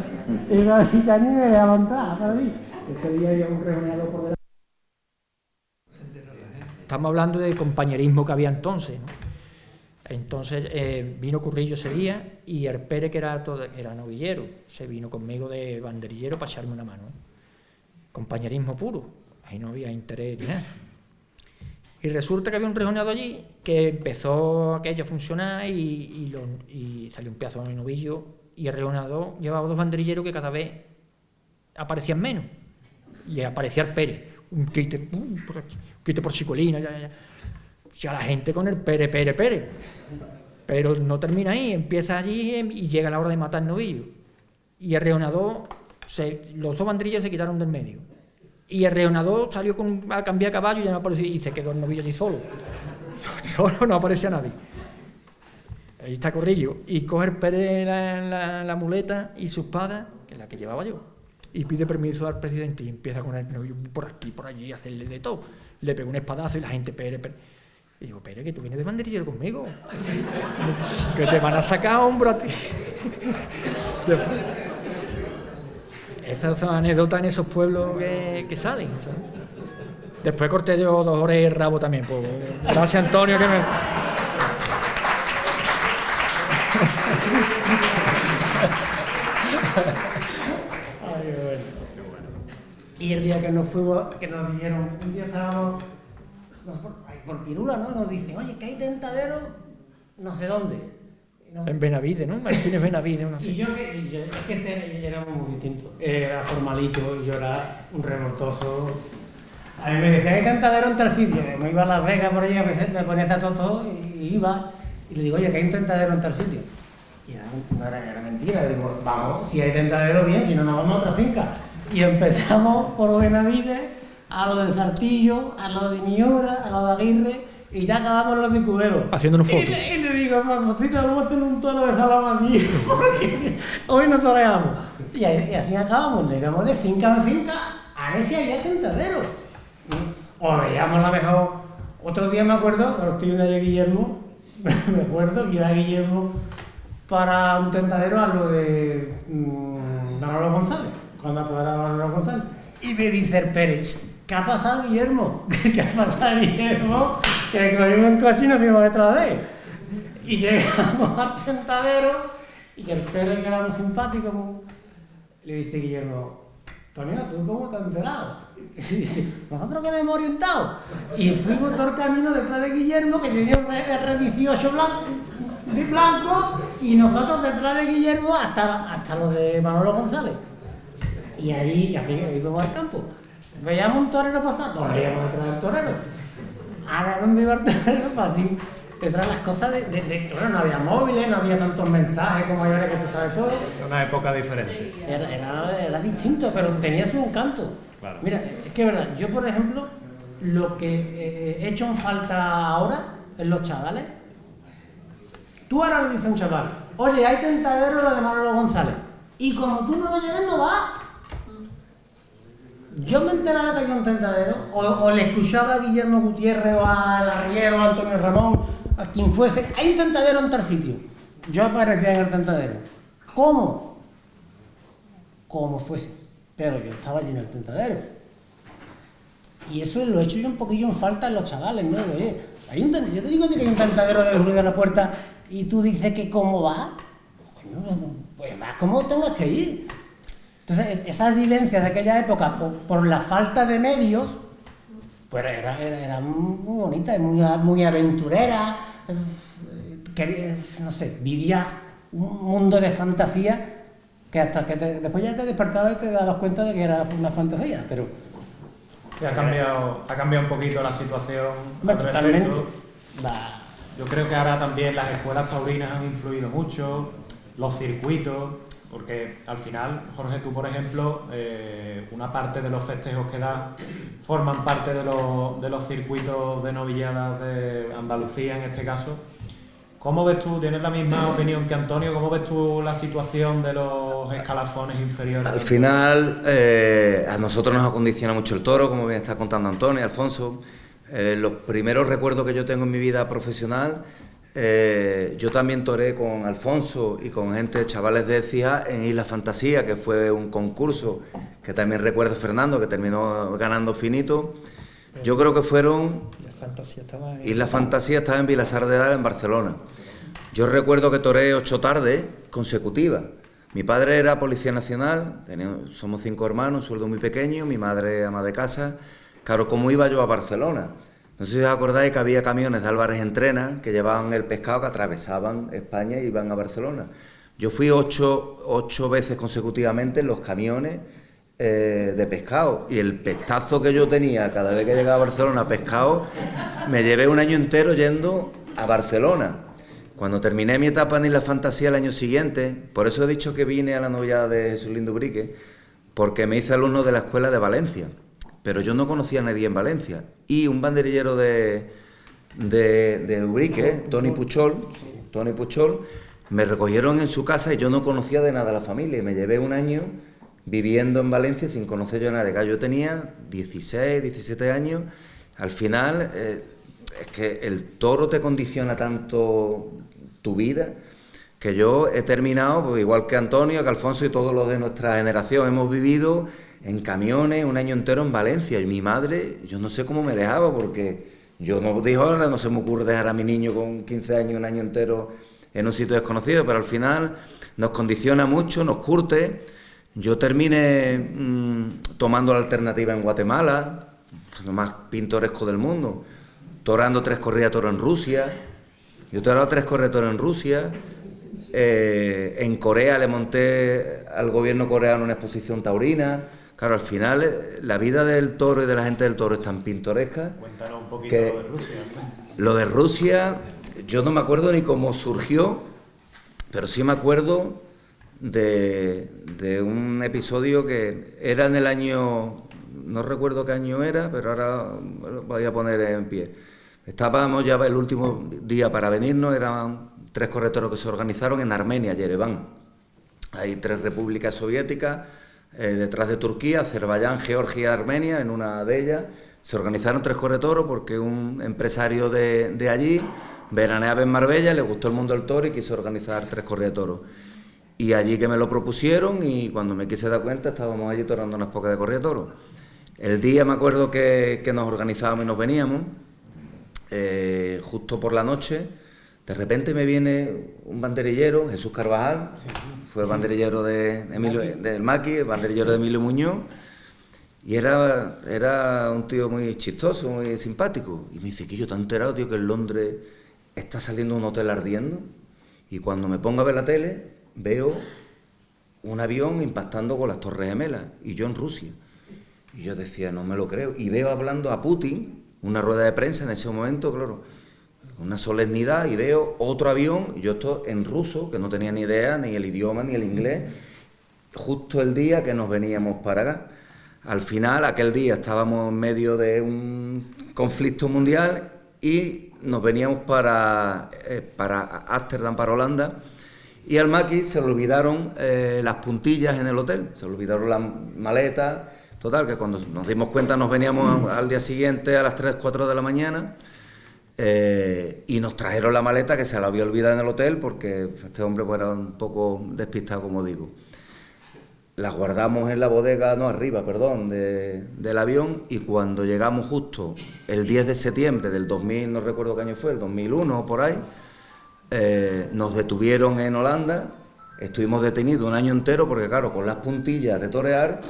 Y ya ni me dejaba entrar, para mí. Ese día había un rejoneador por delante. Estamos hablando del compañerismo que había entonces, ¿no? Entonces vino Currillo ese día y el Pérez, que era novillero, se vino conmigo de banderillero para echarme una mano, ¿eh? Compañerismo puro, ahí no había interés ni nada. Y resulta que había un rejoneado allí que empezó aquello a funcionar y salió un pedazo de novillo, y el rejoneador llevaba 2 banderilleros que cada vez aparecían menos. Y aparecía el Pérez, un quite por aquí, un quite por Chicolina, ya la gente con el Pérez. Pero no termina ahí, empieza allí y llega la hora de matar el novillo. Y el rejonador, los 2 banderillos se quitaron del medio. Y el rejonador salió a cambiar caballo y ya no apareció, y se quedó el novillo allí solo. Solo, no aparecía nadie. Ahí está Corrillo. Y coge el Pérez la muleta y su espada, que es la que llevaba yo. Y pide permiso al presidente y empieza con el novillo por aquí, por allí, a hacerle de todo. Le pegó un espadazo y la gente, Pérez. Y digo, Pérez, que tú vienes de banderillero conmigo. Que te van a sacar hombro a ti. Esas son anécdotas en esos pueblos que salen, ¿sabes? Después corté yo 2 horas el rabo también. Pues, gracias, Antonio, que me... Y el día que nos fuimos, que nos dijeron, un día estábamos por Pirula, ¿no? Nos dicen, oye, que hay tentadero no sé dónde. En Benavides, ¿no? Martínez Benavides, una Y así. yo, es que este era muy distinto. Era formalito y yo era un revoltoso. A mí me decían, hay tentadero en tal sitio. Me iba a Las Vegas por allí, a veces me ponía todo y iba. Y le digo, oye, que hay un tentadero en tal sitio. Y era mentira. Le digo, vamos, si hay tentadero, bien, si no, nos vamos a otra finca. Y empezamos por Benavides, a lo de Sartillo, a lo de Miura, a lo de Aguirre, y ya acabamos los de Cubero. Haciéndonos fotos. Y le digo, Rosita, vamos a hacer un toro de Salamanca, porque hoy nos toreamos. Y así acabamos, le íbamos de finca en finca a ver si había tentadero. O veíamos la mejor. Otro día me acuerdo, cuando estoy de Guillermo, me acuerdo que iba Guillermo para un tentadero a lo de Manolo González, cuando apoderaba Manolo González. Y me dice el Pérez, ¿qué ha pasado, Guillermo? ¿Qué ha pasado, Guillermo? Que cogimos un coche y nos fuimos detrás de él. Y llegamos al tentadero y el Pérez, que era muy simpático, le dice Guillermo, Tonio, ¿tú cómo te has enterado? Y dice, nosotros que nos hemos orientado. Y fuimos todo el camino detrás de Guillermo, que tenía un R18 blanco, y nosotros detrás de Guillermo hasta los de Manolo González. Y ahí fuimos al campo. Veíamos un torero pasar, nos veíamos detrás del torero. A ver dónde iba el torero, para así detrás las cosas bueno, no había móviles, no había tantos mensajes como hay ahora que tú sabes todo. Una época diferente. Era distinto, pero tenía su encanto. Claro. Mira, es que es verdad, yo por ejemplo, lo que he hecho en falta ahora en los chavales, tú ahora le dices a un chaval, oye, hay tentadero lo de Manolo González, y como tú no lo lleves, no va. Yo me enteraba que había un tentadero, o le escuchaba a Guillermo Gutiérrez, o a Larriero, o a Antonio Ramón, a quien fuese, hay un tentadero en tal sitio. Yo aparecía en el tentadero. ¿Cómo? Como fuese. Pero yo estaba allí en el tentadero. Y eso lo he hecho yo un poquillo en falta en los chavales, ¿no? Oye, yo te digo que hay un tentadero de ruido en la puerta y tú dices que cómo va. Pues vas como tengas que ir. Entonces, esas vivencias de aquella época, por la falta de medios, pues era muy bonita, muy aventurera. No sé, vivías un mundo de fantasía que hasta que después ya te despertabas y te dabas cuenta de que era una fantasía, pero... Ha cambiado un poquito la situación al Totalmente. respecto. Yo creo que ahora también las escuelas taurinas han influido mucho, los circuitos, porque al final, Jorge, tú por ejemplo, una parte de los festejos que das forman parte de los circuitos de novilladas de Andalucía en este caso. ¿Cómo ves tú, tienes la misma opinión que Antonio, cómo ves tú la situación de los escalafones inferiores? Al final, a nosotros nos acondiciona mucho el toro, como bien está contando Antonio, Alfonso. Los primeros recuerdos que yo tengo en mi vida profesional, yo también toré con Alfonso y con gente, chavales de Écija, en Isla Fantasía, que fue un concurso que también recuerdo Fernando, que terminó ganando finito. Yo creo que fueron... Isla Fantasía estaba en Vilasar de Dalt, en Barcelona. Yo recuerdo que toré 8 tardes consecutivas. Mi padre era policía nacional, somos 5 hermanos, un sueldo muy pequeño, mi madre ama de casa. Claro, ¿cómo iba yo a Barcelona? No sé si os acordáis que había camiones de Álvarez Entrena que llevaban el pescado, que atravesaban España y iban a Barcelona. Yo fui 8 veces consecutivamente en los camiones de pescado, y el pestazo que yo tenía cada vez que llegaba a Barcelona pescado, me llevé un año entero yendo a Barcelona. Cuando terminé mi etapa en Isla Fantasía el año siguiente, por eso he dicho que vine a la novillada de Jesús Lindo Ubrique, porque me hice alumno de la escuela de Valencia, pero yo no conocía a nadie en Valencia, y un banderillero de Ubrique, Toni Puchol, me recogieron en su casa y yo no conocía de nada a la familia, y me llevé un año viviendo en Valencia sin conocer yo a nadie. Yo tenía 16, 17 años. Al final, es que el toro te condiciona tanto tu vida, que yo he terminado, pues, igual que Antonio, que Alfonso y todos los de nuestra generación, hemos vivido en camiones un año entero en Valencia. Y mi madre, yo no sé cómo me dejaba, porque yo no dijo, ahora no se me ocurre dejar a mi niño con 15 años un año entero en un sitio desconocido, pero al final nos condiciona mucho, nos curte. Yo terminé tomando la alternativa en Guatemala, lo más pintoresco del mundo, torando 3 corridas de toro en Rusia. Yo he torado 3 corridas de toro en Rusia, En Corea le monté al gobierno coreano una exposición taurina. Claro, al final la vida del toro y de la gente del toro es tan pintoresca. Cuéntanos un poquito que lo de Rusia. lo de Rusia, yo no me acuerdo ni cómo surgió, pero sí me acuerdo de un episodio que era en el año, no recuerdo qué año era, pero ahora lo voy a poner en pie. Estábamos ya el último día para venirnos, eran 3 corretoros que se organizaron en Armenia, Yereván. Hay 3 repúblicas soviéticas, detrás de Turquía, Azerbaiyán, Georgia y Armenia, en una de ellas. Se organizaron 3 corretoros porque un empresario de allí veraneaba en Marbella, le gustó el mundo del toro y quiso organizar 3 corretoros. Y allí que me lo propusieron y cuando me quise dar cuenta estábamos allí torando unas pocas de corretoros. El día me acuerdo que nos organizábamos y nos veníamos, justo por la noche, de repente me viene un banderillero, Jesús Carvajal, fue banderillero del Maqui, banderillero de Emilio Muñoz, y era un tío muy chistoso, muy simpático. Y me dice que yo te he enterado, tío, que en Londres está saliendo un hotel ardiendo, y cuando me pongo a ver la tele, veo un avión impactando con las Torres Gemelas, y yo en Rusia. Y yo decía, no me lo creo. Y veo hablando a Putin, una rueda de prensa en ese momento, claro, una solemnidad, y veo otro avión, y yo esto en ruso, que no tenía ni idea, ni el idioma, ni el inglés, justo el día que nos veníamos para acá. Al final, aquel día estábamos en medio de un conflicto mundial y nos veníamos para Ámsterdam, para Holanda, y al Maqui se le olvidaron las puntillas en el hotel, se le olvidaron las maletas. Total, que cuando nos dimos cuenta nos veníamos al día siguiente a las 3, 4 de la mañana y nos trajeron la maleta que se la había olvidado en el hotel porque este hombre pues, era un poco despistado, como digo. Las guardamos en la bodega, no, arriba, perdón, del avión, y cuando llegamos justo el 10 de septiembre del 2000, no recuerdo qué año fue, el 2001 o por ahí, nos detuvieron en Holanda, estuvimos detenidos un año entero porque claro, con las puntillas de torear,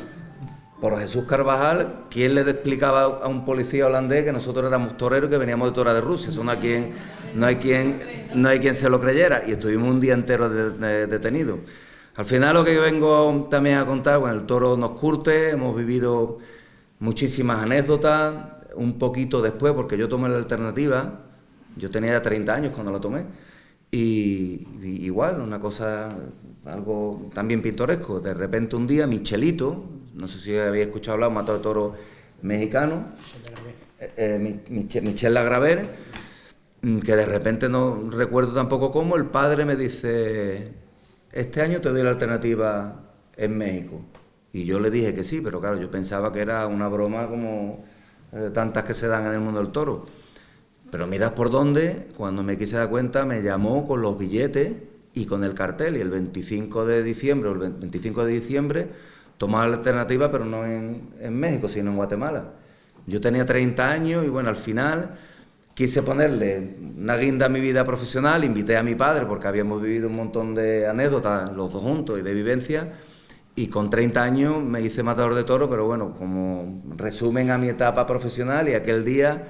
por Jesús Carvajal, ¿quién le explicaba a un policía holandés que nosotros éramos toreros que veníamos de torear de Rusia? Eso no hay quien se lo creyera, y estuvimos un día entero detenidos. Al final lo que yo vengo también a contar, bueno, el toro nos curte, hemos vivido muchísimas anécdotas, un poquito después, porque yo tomé la alternativa, yo tenía ya 30 años cuando la tomé, y igual, una cosa, algo también pintoresco, de repente un día Michelito, no sé si habéis escuchado hablar, un matador de toros mexicano, Michel Lagraver, que de repente no recuerdo tampoco cómo, el padre me dice, este año te doy la alternativa en México. Y yo le dije que sí, pero claro, yo pensaba que era una broma como tantas que se dan en el mundo del toro. Pero mirad por dónde, cuando me quise dar cuenta, me llamó con los billetes y con el cartel, y el 25 de diciembre, o el 25 de diciembre, tomaba la alternativa, pero no en México, sino en Guatemala. Yo tenía 30 años y bueno, al final quise ponerle una guinda a mi vida profesional, invité a mi padre, porque habíamos vivido un montón de anécdotas, los dos juntos, y de vivencias, y con 30 años me hice matador de toro, pero bueno, como resumen a mi etapa profesional, y aquel día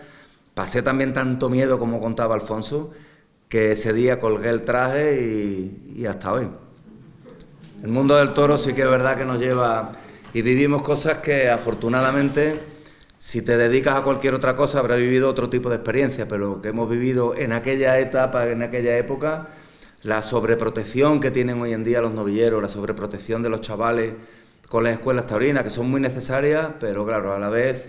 pasé también tanto miedo, como contaba Alfonso, que ese día colgué el traje y hasta hoy. El mundo del toro sí que es verdad que nos lleva y vivimos cosas que afortunadamente, si te dedicas a cualquier otra cosa, habrás vivido otro tipo de experiencia, pero lo que hemos vivido en aquella etapa, en aquella época, la sobreprotección que tienen hoy en día los novilleros, la sobreprotección de los chavales con las escuelas taurinas, que son muy necesarias, pero claro, a la vez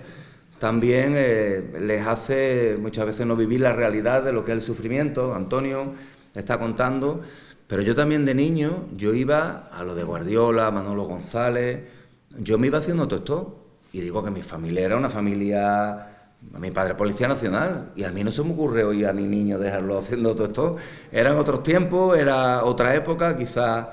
también les hace muchas veces no vivir la realidad de lo que es el sufrimiento. Antonio está contando, pero yo también de niño, yo iba a lo de Guardiola, Manolo González, yo me iba haciendo todo esto, y digo que mi familia era una familia, mi padre Policía Nacional, y a mí no se me ocurre hoy a mi niño dejarlo haciendo todo esto. Eran otros tiempos, era otra época, quizás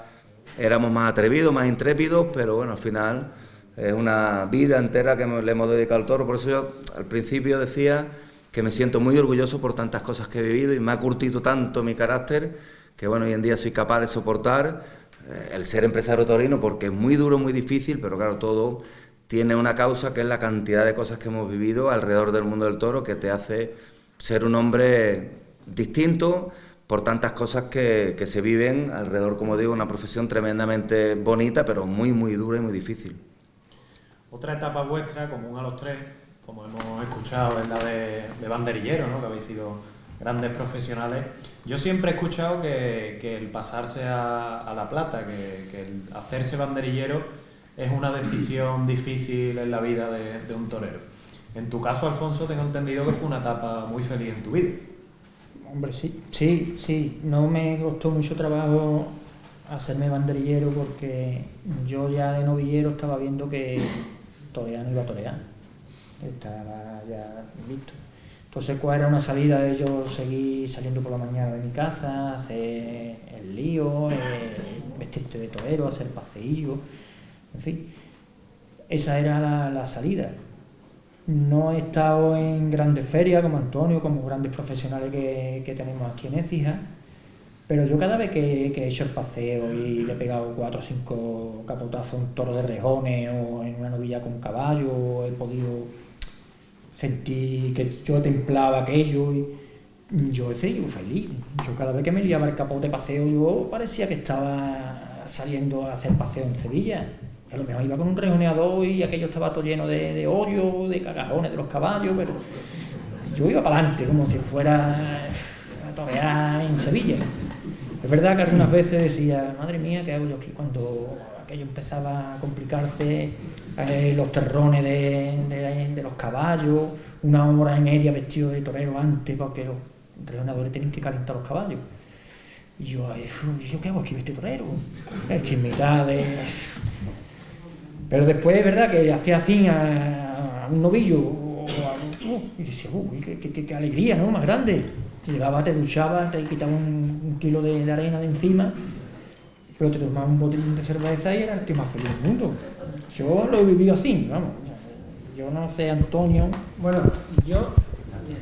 éramos más atrevidos, más intrépidos, pero bueno, al final es una vida entera que le hemos dedicado al toro. Por eso yo al principio decía que me siento muy orgulloso por tantas cosas que he vivido y me ha curtido tanto mi carácter que bueno, hoy en día soy capaz de soportar el ser empresario taurino, porque es muy duro, muy difícil, pero claro, todo tiene una causa que es la cantidad de cosas que hemos vivido alrededor del mundo del toro, que te hace ser un hombre distinto, por tantas cosas que se viven alrededor, como digo, una profesión tremendamente bonita, pero muy, muy dura y muy difícil. Otra etapa vuestra, común a los tres, como hemos escuchado, es la de banderillero, ¿no? Que habéis sido grandes profesionales. Yo siempre he escuchado que el pasarse a la plata, que el hacerse banderillero es una decisión difícil en la vida de un torero. En tu caso, Alfonso, tengo entendido que fue una etapa muy feliz en tu vida. Hombre, sí. No me costó mucho trabajo hacerme banderillero porque yo ya de novillero estaba viendo que todavía no iba a torear. Estaba ya listo. Entonces, ¿cuál era una salida de yo seguir saliendo por la mañana de mi casa, hacer el lío, vestirte de torero, hacer paseillo, en fin? Esa era la salida. No he estado en grandes ferias como Antonio, como grandes profesionales que tenemos aquí en Écija, pero yo cada vez que he hecho el paseo y le he pegado 4 o 5 capotazos a un toro de rejones o en una novilla con caballo, he podido sentir que yo templaba aquello y yo he seguido feliz. Yo cada vez que me liaba el capote paseo, yo parecía que estaba saliendo a hacer paseo en Sevilla. A lo mejor iba con un rejoneador y aquello estaba todo lleno de hoyos, de cagajones de los caballos, pero yo iba para adelante como si fuera a torear en Sevilla. Es verdad que algunas veces decía, madre mía, ¿qué hago yo aquí? Cuando aquello empezaba a complicarse, los terrones de los caballos, una hora y media vestido de torero antes, porque los rejoneadores tenían que calentar los caballos. Y yo ¿qué hago aquí vestido torero? Es que en mitad de... Pero después es verdad que hacía así a un novillo y decía, qué alegría, ¿no? Más grande. Llegaba, te duchaba, te quitaba un kilo de arena de encima, pero te tomaba un botín de cerveza y era el tío más feliz del mundo. Yo lo he vivido así, vamos. Yo no sé, Antonio. Bueno, yo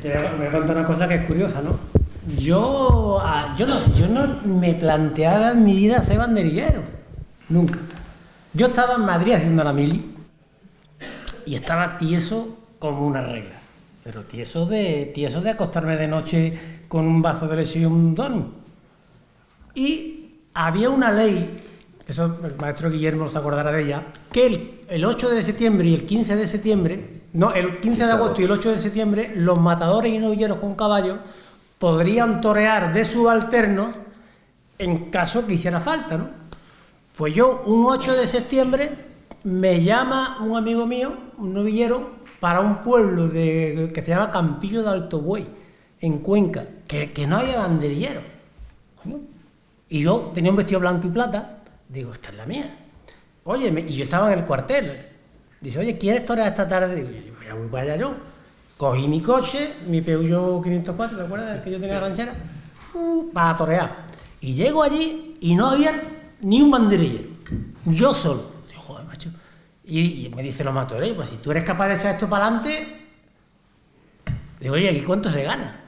te voy a contar una cosa que es curiosa, ¿no? Yo no me planteaba en mi vida ser banderillero, nunca. Yo estaba en Madrid haciendo la mili y estaba tieso como una regla, pero tieso de acostarme de noche con un vaso de leche y un donut. Y había una ley, eso el maestro Guillermo se acordará de ella, que el 8 de septiembre y el 15 de septiembre, no, el 15 de agosto y el 8 de septiembre, los matadores y novilleros con caballos podrían torear de subalternos en caso que hiciera falta, ¿no? Pues yo, un 8 de septiembre, me llama un amigo mío, un novillero, para un pueblo que se llama Campillo de Alto Buey, en Cuenca, que no había banderillero. Bueno, y yo tenía un vestido blanco y plata, digo, esta es la mía. Oye, y yo estaba en el cuartel. Dice, oye, ¿quieres torear esta tarde? Digo, ya voy para allá yo. Cogí mi coche, mi Peugeot 504, ¿te acuerdas? El que yo tenía ranchera, para torear. Y llego allí y no había ni un banderillero, yo solo. Digo, joder, macho. Y me dicen los matadores, pues si tú eres capaz de echar esto para adelante, digo, oye, ¿aquí cuánto se gana?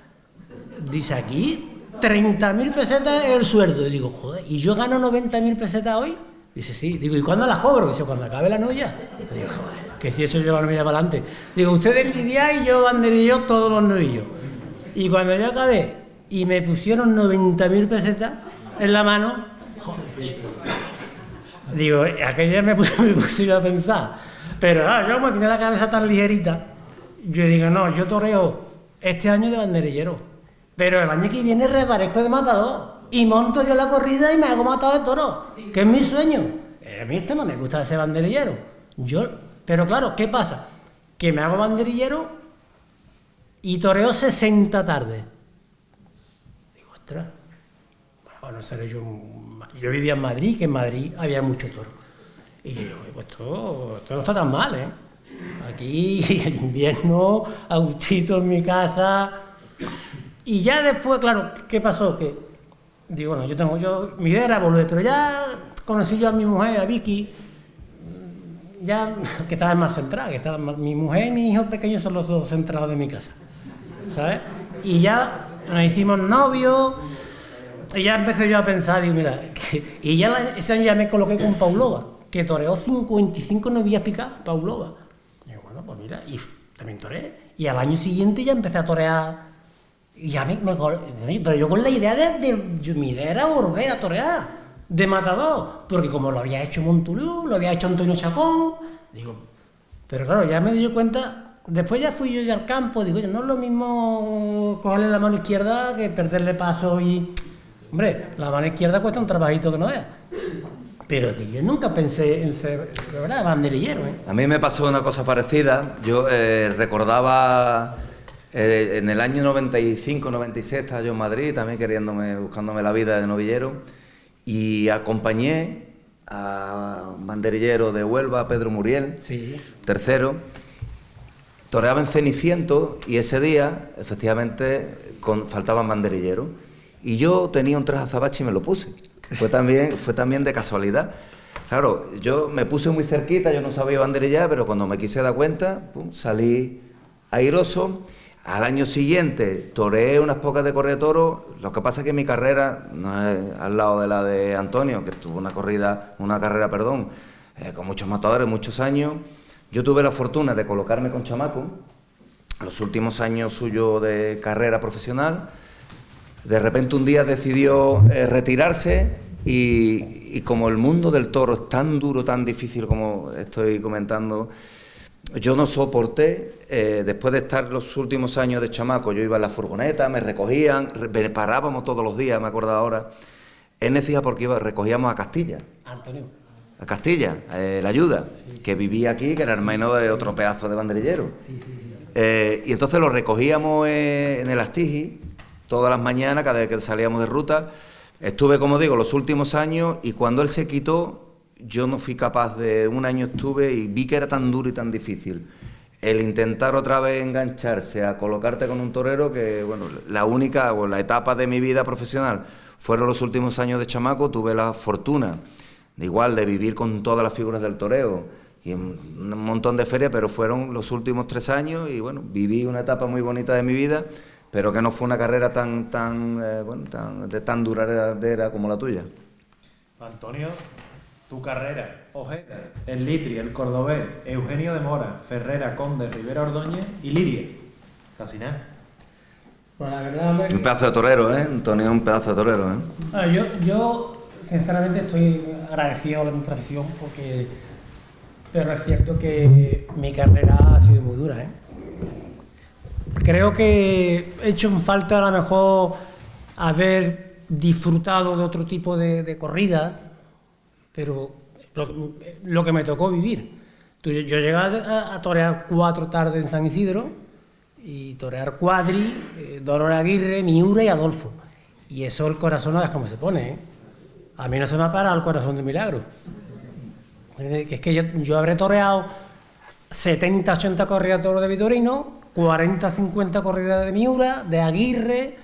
Dice, aquí 30.000 pesetas es el sueldo. Y digo, joder, ¿y yo gano 90.000 pesetas hoy? Dice, sí. Digo, ¿y cuándo las cobro? Dice, cuando acabe la novia. Digo, joder, que si eso lleva la novia para adelante. Digo, ustedes lidiáis y yo banderillo todos los novillos. Y cuando yo acabé y me pusieron 90.000 pesetas en la mano, joder, digo, aquella me puse yo a pensar. Pero yo como tenía la cabeza tan ligerita, yo digo, no, yo toreo este año de banderillero, pero el año que viene reparezco de matador y monto yo la corrida y me hago matador de toro, que es mi sueño. A mí esto no me gusta ser banderillero. Pero claro, ¿qué pasa? Que me hago banderillero y toreo 60 tardes. Digo, ostras. Bueno, yo vivía en Madrid, que en Madrid había mucho toro. Y yo digo, pues esto no está tan mal, ¿eh? Aquí el invierno, a gustito en mi casa. Y ya después, claro, ¿qué pasó? Que digo, bueno, mi idea era volver, pero ya conocí yo a mi mujer, a Vicky, ya que estaba más centrada, mi mujer y mi hijo pequeño son los dos centrados de mi casa, ¿sabes? Y ya nos hicimos novios. Y ya empecé yo a pensar, digo, mira, y ya ese año ya me coloqué con Paulova, que toreó 55 novillas picadas, Paulova. Digo, bueno, pues mira, y también toreé. Y al año siguiente ya empecé a torear, Y ya pero yo con la idea mi idea era volver a torear, de matador, porque como lo había hecho Montulú, lo había hecho Antonio Chacón, digo, pero claro, ya me di cuenta, después ya fui yo ya al campo, digo, oye, no es lo mismo cogerle la mano izquierda que perderle paso y... Hombre, la mano izquierda cuesta un trabajito que no es. Pero que yo nunca pensé en ser, de verdad, banderillero, ¿eh? A mí me pasó una cosa parecida. Yo recordaba en el año 95-96 estaba yo en Madrid, también buscándome la vida de novillero, y acompañé a un banderillero de Huelva, Pedro Muriel, Sí. tercero. Toreaba en Ceniciento y ese día, efectivamente, faltaban banderilleros. Y yo tenía un traje azabache y me lo puse. Fue también de casualidad. Claro, yo me puse muy cerquita, yo no sabía banderillar, pero cuando me quise dar cuenta, pum, salí airoso. Al año siguiente toreé unas pocas de correa de toros. Lo que pasa es que mi carrera no es al lado de la de Antonio, que tuvo una carrera, con muchos matadores, muchos años. Yo tuve la fortuna de colocarme con Chamaco, los últimos años suyos de carrera profesional. De repente un día decidió retirarse y como el mundo del toro es tan duro, tan difícil como estoy comentando, yo no soporté, después de estar los últimos años de Chamaco, yo iba en la furgoneta, me recogían, parábamos todos los días, me acuerdo ahora, en Écija porque recogíamos a Castilla. Antonio. A Castilla, la Ayuda, que vivía aquí, que era hermano de otro pedazo de banderillero. Y entonces lo recogíamos en el Astigi, todas las mañanas, cada vez que salíamos de ruta. Estuve, como digo, los últimos años, y cuando él se quitó, yo no fui capaz un año estuve y vi que era tan duro y tan difícil el intentar otra vez engancharse a colocarte con un torero, que bueno, la etapa de mi vida profesional fueron los últimos años de Chamaco. Tuve la fortuna de vivir con todas las figuras del toreo y un montón de ferias, pero fueron los últimos 3 años y bueno, viví una etapa muy bonita de mi vida, pero que no fue una carrera tan duradera como la tuya. Antonio, tu carrera: Ojeda, el Litri, el Cordobés, Eugenio de Mora, Ferrera, Conde, Rivera Ordóñez y Liria. Casi nada. Pues la verdad, hombre, Un pedazo de torero, ¿eh? Antonio es un pedazo de torero, ¿eh? bueno, yo sinceramente estoy agradecido a mi profesión, pero es cierto que mi carrera ha sido muy dura, ¿eh? Creo que he hecho en falta a lo mejor haber disfrutado de otro tipo de corrida, pero lo que me tocó vivir. Yo llegué a torear 4 tardes en San Isidro y torear Cuadri, Dolores Aguirre, Miura y Adolfo. Y eso el corazón no es como se pone, ¿eh? A mí no se me ha parado el corazón de milagro. Es que yo habré toreado 70, 80 corridas de toro de Vitorino, 40, 50 corridas de Miura, de Aguirre,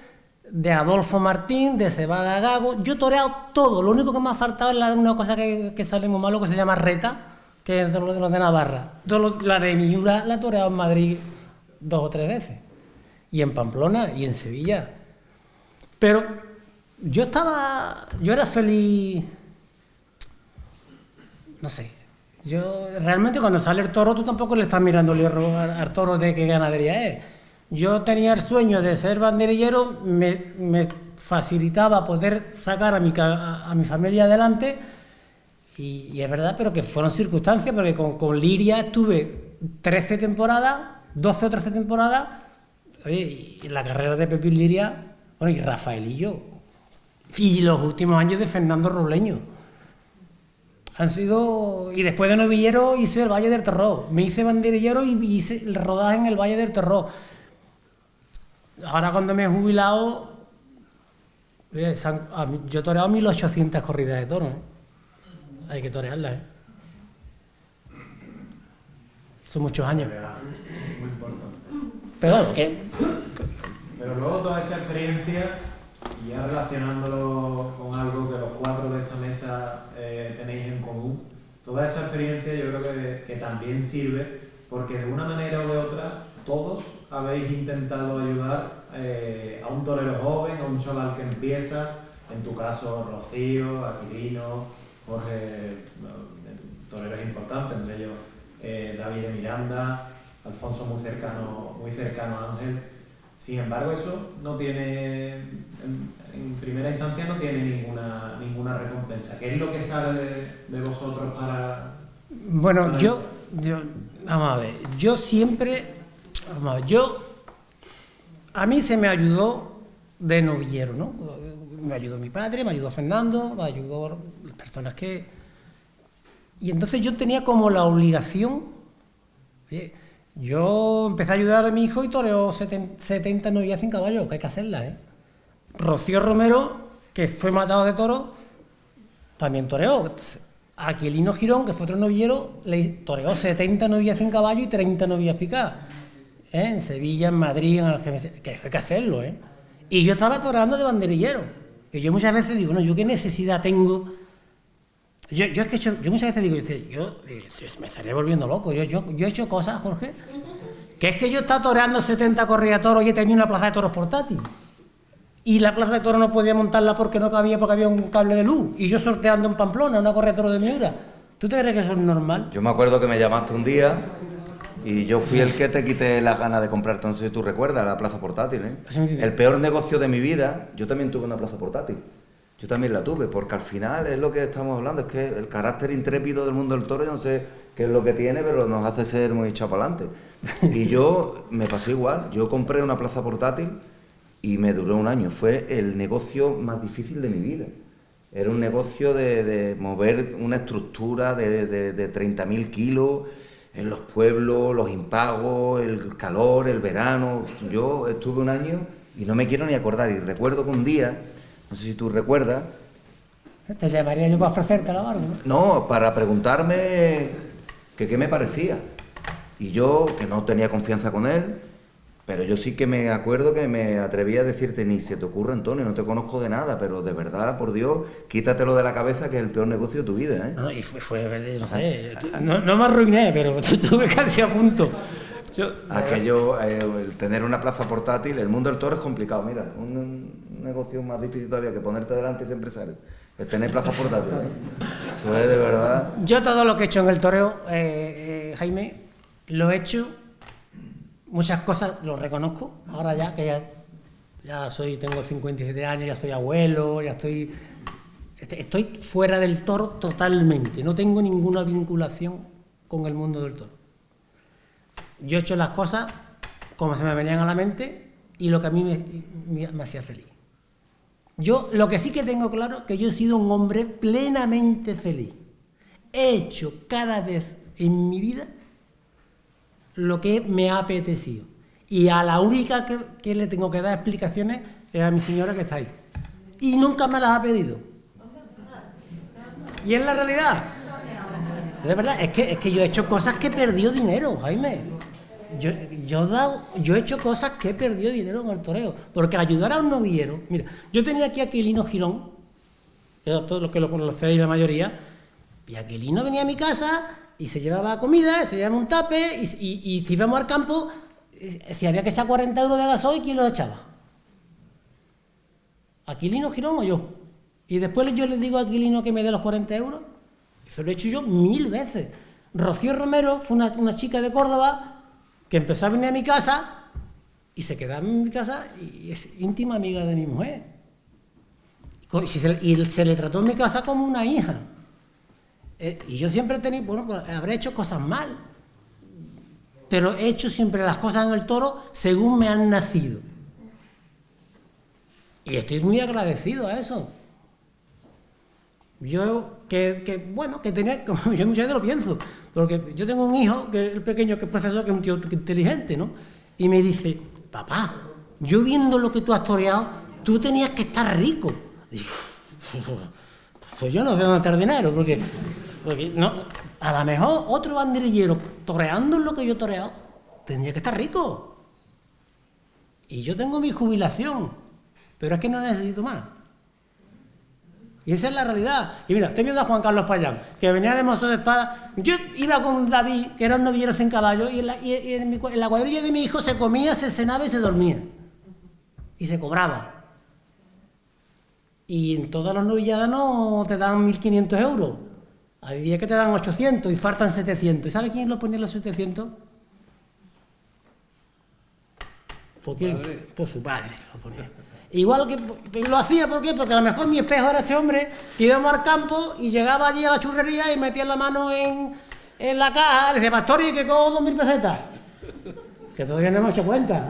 de Adolfo Martín, de Cebada Gago. Yo he toreado todo. Lo único que me ha faltado es una cosa que sale muy malo, que se llama reta, que es de los de Navarra. La de Miura la he toreado en Madrid 2 o 3 veces. Y en Pamplona y en Sevilla. Pero yo era feliz. No sé. Yo realmente cuando sale el toro, tú tampoco le estás mirando el hierro al toro de qué ganadería es. Yo tenía el sueño de ser banderillero, me facilitaba poder sacar a mi familia adelante, y es verdad, pero que fueron circunstancias, porque con Liria estuve 13 temporadas, 12 o 13 temporadas, oye, y la carrera de Pepín Liria, bueno, y Rafaelillo, y los últimos años de Fernando Robleño. Han sido... Y después de novillero hice el Valle del Terror. Me hice banderillero y hice el rodaje en el Valle del Terror. Ahora cuando me he jubilado... Yo he toreado 1800 corridas de toros, ¿eh? Hay que torearlas, ¿eh? Son muchos años. Muy importante. Pero ¿qué? Pero luego toda esa experiencia, y ya relacionándolo con algo que los 4 de esta mesa tenéis en común, toda esa experiencia yo creo que también sirve porque de una manera o de otra todos habéis intentado ayudar a un torero joven, a un chaval que empieza, en tu caso Rocío, Aquilino, Jorge, toreros importantes, entre ellos David de Miranda, Alfonso muy cercano a Ángel. Sin embargo, eso no tiene, en primera instancia no tiene ninguna recompensa. ¿Qué es lo que sale de vosotros para...? Bueno, vamos a ver, yo siempre, a mí se me ayudó de novillero, ¿no? Me ayudó mi padre, me ayudó Fernando, me ayudó las personas que... Y entonces yo tenía como la obligación, oye, yo empecé a ayudar a mi hijo y toreó 70 novillas sin caballo, que hay que hacerlas, ¿eh? Rocío Romero, que fue matado de toro, también toreó. Aquilino Girón, que fue otro novillero, le toreó 70 novillas sin caballo y 30 novillas picadas. En Sevilla, en Madrid, en Algeciras, que hay que hacerlo, ¿eh? Y yo estaba toreando de banderillero. Y yo muchas veces digo, no, ¿yo qué necesidad tengo? Yo muchas veces digo, yo me estaría volviendo loco. Yo he hecho cosas, Jorge, que es que yo estaba toreando 70 corridas de toros y he tenido una plaza de toros portátil. Y la plaza de toros no podía montarla porque no cabía, porque había un cable de luz. Y yo sorteando en Pamplona una corrida de toros de Miura. ¿Tú te crees que eso es normal? Yo me acuerdo que me llamaste un día y yo fui el que te quité las ganas de comprarte, no sé si tú recuerdas, la plaza portátil, ¿eh? El peor negocio de mi vida, yo también tuve una plaza portátil. Yo también la tuve, porque al final es lo que estamos hablando, es que el carácter intrépido del mundo del toro, yo no sé qué es lo que tiene, pero nos hace ser muy echado para adelante. Y yo, me pasó igual, yo compré una plaza portátil y me duró un año. Fue el negocio más difícil de mi vida. Era un negocio de mover una estructura de 30.000 kilos en los pueblos, los impagos, el calor, el verano. Yo estuve un año y no me quiero ni acordar. Y recuerdo que un día, no sé si tú recuerdas... Te llamaría yo para ofrecerte la barba, ¿no? No, para preguntarme que qué me parecía. Y yo, que no tenía confianza con él, pero yo sí que me acuerdo que me atreví a decirte, ni se te ocurre, Antonio, no te conozco de nada, pero de verdad, por Dios, quítatelo de la cabeza, que es el peor negocio de tu vida, ¿eh? No, y fue no sé, no me arruiné, pero tuve casi a punto. Aquello, el tener una plaza portátil, el mundo del toro es complicado, mira, un negocio más difícil todavía que ponerte delante de ese empresario, el tener plaza portátil, ¿eh? Eso es de verdad. Yo todo lo que he hecho en el toreo, Jaime, lo he hecho, muchas cosas lo reconozco, ahora ya que tengo 57 años, ya soy abuelo, ya estoy fuera del toro totalmente, no tengo ninguna vinculación con el mundo del toro. Yo he hecho las cosas como se me venían a la mente y lo que a mí me hacía feliz. Yo lo que sí que tengo claro es que yo he sido un hombre plenamente feliz. He hecho cada vez en mi vida lo que me ha apetecido. Y a la única que le tengo que dar explicaciones es a mi señora que está ahí. Y nunca me las ha pedido. Y es la realidad. De verdad, es que yo he hecho cosas que he perdido dinero, Jaime. Yo he hecho cosas que he perdido dinero en el toreo. Porque al ayudar a un novillero... Mira, yo tenía aquí a Aquilino Girón, que era todo lo que lo conocéis la mayoría, y Aquilino venía a mi casa y se llevaba comida, se llevaba un tape, y si íbamos al campo, si había que echar 40 euros de gasoil, ¿quién los echaba? ¿Aquilino Girón o yo? Y después yo le digo a Aquilino que me dé los 40 euros. Eso lo he hecho yo 1000 veces. Rocío Romero fue una chica de Córdoba que empezó a venir a mi casa y se quedaba en mi casa y es íntima amiga de mi mujer. Y se le trató en mi casa como una hija. Y yo siempre he tenido, bueno, pues habré hecho cosas mal, pero he hecho siempre las cosas en el toro según me han nacido. Y estoy muy agradecido a eso. Yo, que tenía, como yo muchas veces lo pienso, porque yo tengo un hijo, que es el pequeño, que es profesor, que es un tío inteligente, ¿no? Y me dice, papá, yo viendo lo que tú has toreado, tú tenías que estar rico. Digo, pues yo no sé dónde estar dinero, porque no, a lo mejor otro banderillero toreando lo que yo he toreado, tendría que estar rico. Y yo tengo mi jubilación, pero es que no necesito más. Y esa es la realidad. Y mira, estoy viendo a Juan Carlos Payán, que venía de mozo de espada. Yo iba con David, que era un novillero sin caballo, y en la cuadrilla de mi hijo se comía, se cenaba y se dormía. Y se cobraba. Y en todas las novilladas no te dan 1.500 euros. Hay días que te dan 800 y faltan 700. ¿Y sabe quién lo ponía los 700? ¿Por quién? Por su padre lo ponía. Igual que lo hacía, ¿por qué? Porque a lo mejor mi espejo era este hombre que íbamos al campo y llegaba allí a la churrería y metía la mano en la caja, le decía, Pastori, que cojo 2.000 pesetas. Que todavía no hemos hecho cuenta.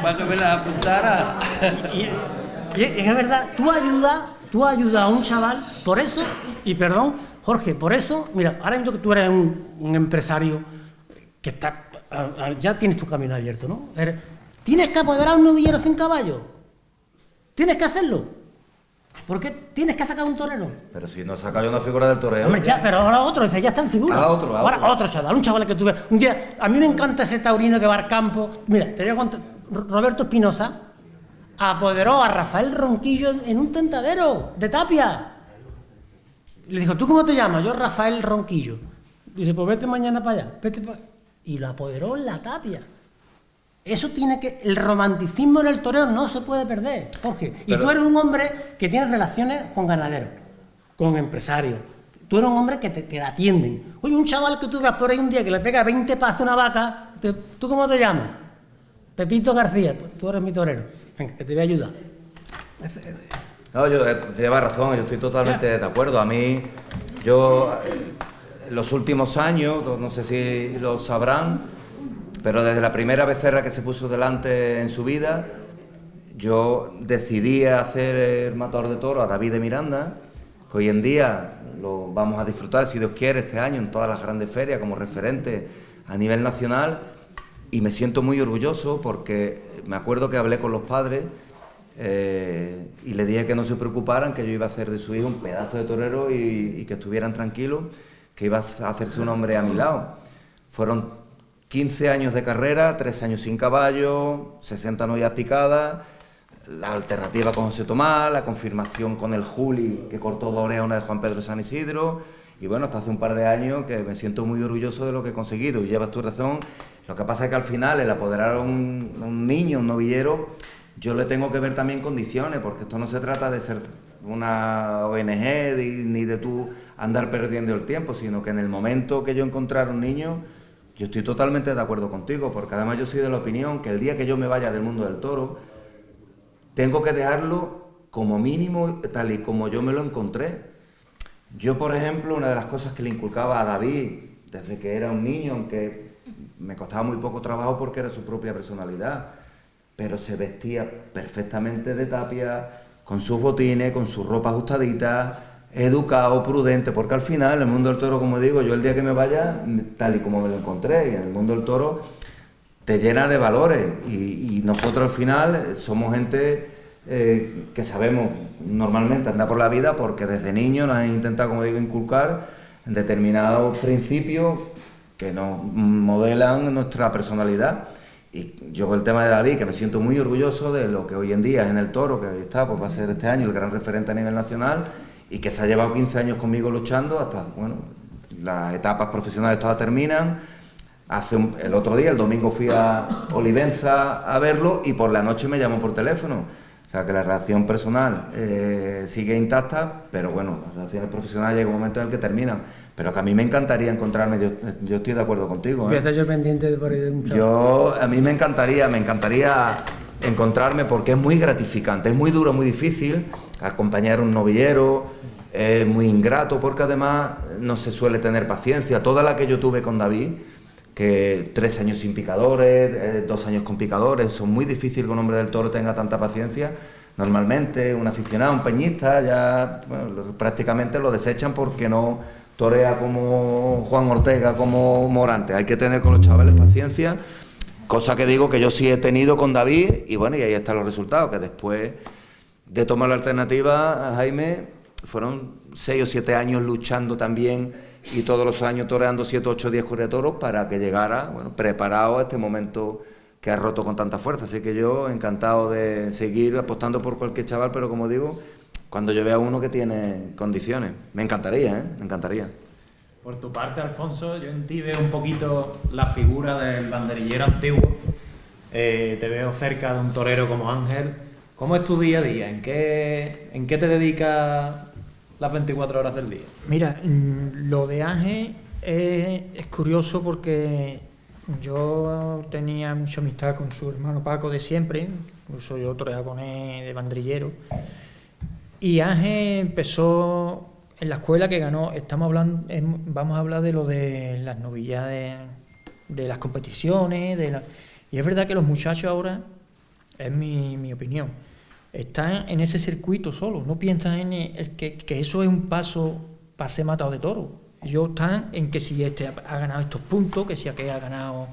Para que me la apuntara. Y es verdad, tú ayudas a un chaval, por eso, y perdón, Jorge, por eso, mira, ahora mismo que tú eres un empresario que está, ya tienes tu camino abierto, ¿no? Tienes que apoderar a un novillero sin caballo. Tienes que hacerlo. ¿Por qué tienes que sacar un torero? Pero si no saca yo una figura del torero. Hombre, ya, pero ahora otro, dice, ya está en figura. Ahora otro chaval, un chaval que tuve. Un día, a mí me encanta ese taurino que va al campo. Mira, te voy a contar, Roberto Espinosa apoderó a Rafael Ronquillo en un tentadero de Tapia. Le dijo, ¿tú cómo te llamas? Yo, Rafael Ronquillo. Dice, pues vete mañana para allá. Y lo apoderó en la Tapia. Eso tiene que... El romanticismo en el toreo no se puede perder, Jorge. Y tú eres un hombre que tiene relaciones con ganaderos, con empresarios. Tú eres un hombre que te atienden. Oye, un chaval que tú veas por ahí un día que le pega 20 pazos a una vaca, ¿tú cómo te llamas? Pepito García, tú eres mi torero. Venga, que te voy a ayudar. No, lleva razón, yo estoy totalmente de acuerdo. A mí, en los últimos años, no sé si lo sabrán, pero desde la primera becerra que se puso delante en su vida, yo decidí hacer el matador de toro a David de Miranda, que hoy en día lo vamos a disfrutar, si Dios quiere, este año en todas las grandes ferias como referente a nivel nacional, y me siento muy orgulloso porque me acuerdo que hablé con los padres y le dije que no se preocuparan, que yo iba a hacer de su hijo un pedazo de torero y que estuvieran tranquilos, que iba a hacerse un hombre a mi lado. Fueron 15 años de carrera, 3 años sin caballo, 60 novias picadas, la alternativa con José Tomás, la confirmación con el Juli, que cortó 2 orejas, una de Juan Pedro de San Isidro, y bueno, hasta hace un par de años que me siento muy orgulloso de lo que he conseguido, y llevas tu razón. Lo que pasa es que al final, el apoderar a un niño, un novillero, yo le tengo que ver también condiciones, porque esto no se trata de ser una ONG ni de tú andar perdiendo el tiempo, sino que en el momento que yo encontrara un niño, yo estoy totalmente de acuerdo contigo, porque además yo soy de la opinión que el día que yo me vaya del mundo del toro, tengo que dejarlo como mínimo tal y como yo me lo encontré. Yo, por ejemplo, una de las cosas que le inculcaba a David desde que era un niño, aunque me costaba muy poco trabajo porque era su propia personalidad, pero se vestía perfectamente de Tapia, con sus botines, con su ropa ajustadita, educado, prudente, porque al final el mundo del toro, como digo, yo el día que me vaya, tal y como me lo encontré, y en el mundo del toro te llena de valores, y nosotros al final somos gente que sabemos normalmente andar por la vida porque desde niños nos han intentado, como digo, inculcar determinados principios que nos modelan nuestra personalidad. Y yo con el tema de David, que me siento muy orgulloso de lo que hoy en día es en el toro, que ahí está, pues va a ser este año el gran referente a nivel nacional, y que se ha llevado 15 años conmigo luchando hasta, bueno, las etapas profesionales todas terminan. El otro día, el domingo, fui a Olivenza a verlo y por la noche me llamó por teléfono. O sea que la relación personal sigue intacta, pero bueno, las relaciones profesionales llega un momento en el que terminan. Pero que a mí me encantaría encontrarme, yo estoy de acuerdo contigo. Voy a estar yo pendiente de por ahí de un A mí me encantaría encontrarme porque es muy gratificante, es muy duro, muy difícil acompañar a un novillero, es muy ingrato porque además no se suele tener paciencia. Toda la que yo tuve con David, que 3 años sin picadores, 2 años con picadores, son muy difícil que un hombre del toro tenga tanta paciencia. Normalmente un aficionado, un peñista, ya prácticamente lo desechan porque no torea como Juan Ortega, como Morante. Hay que tener con los chavales paciencia, cosa que digo que yo sí he tenido con David, y bueno, y ahí están los resultados, que después de tomar la alternativa, Jaime, fueron 6 o 7 años luchando también y todos los años toreando 7, 8, 10 corredoros para que llegara, bueno, preparado a este momento que ha roto con tanta fuerza. Así que yo encantado de seguir apostando por cualquier chaval, pero como digo, cuando yo vea a uno que tiene condiciones, me encantaría, me encantaría. Por tu parte, Alfonso, yo en ti veo un poquito la figura del banderillero antiguo. Te veo cerca de un torero como Ángel. ¿Cómo es tu día a día? ¿En qué te dedicas las 24 horas del día? Mira, lo de Ángel es curioso porque yo tenía mucha amistad con su hermano Paco de siempre, incluso yo toreaba con él de bandrillero. Y Ángel empezó en la escuela que ganó, vamos a hablar de lo de las novillas de las competiciones, y es verdad que los muchachos ahora, es mi opinión, están en ese circuito solo, no piensan en que eso es un paso para ser matado de toro. Ellos están en que si este ha ganado estos puntos, que si aquel ha ganado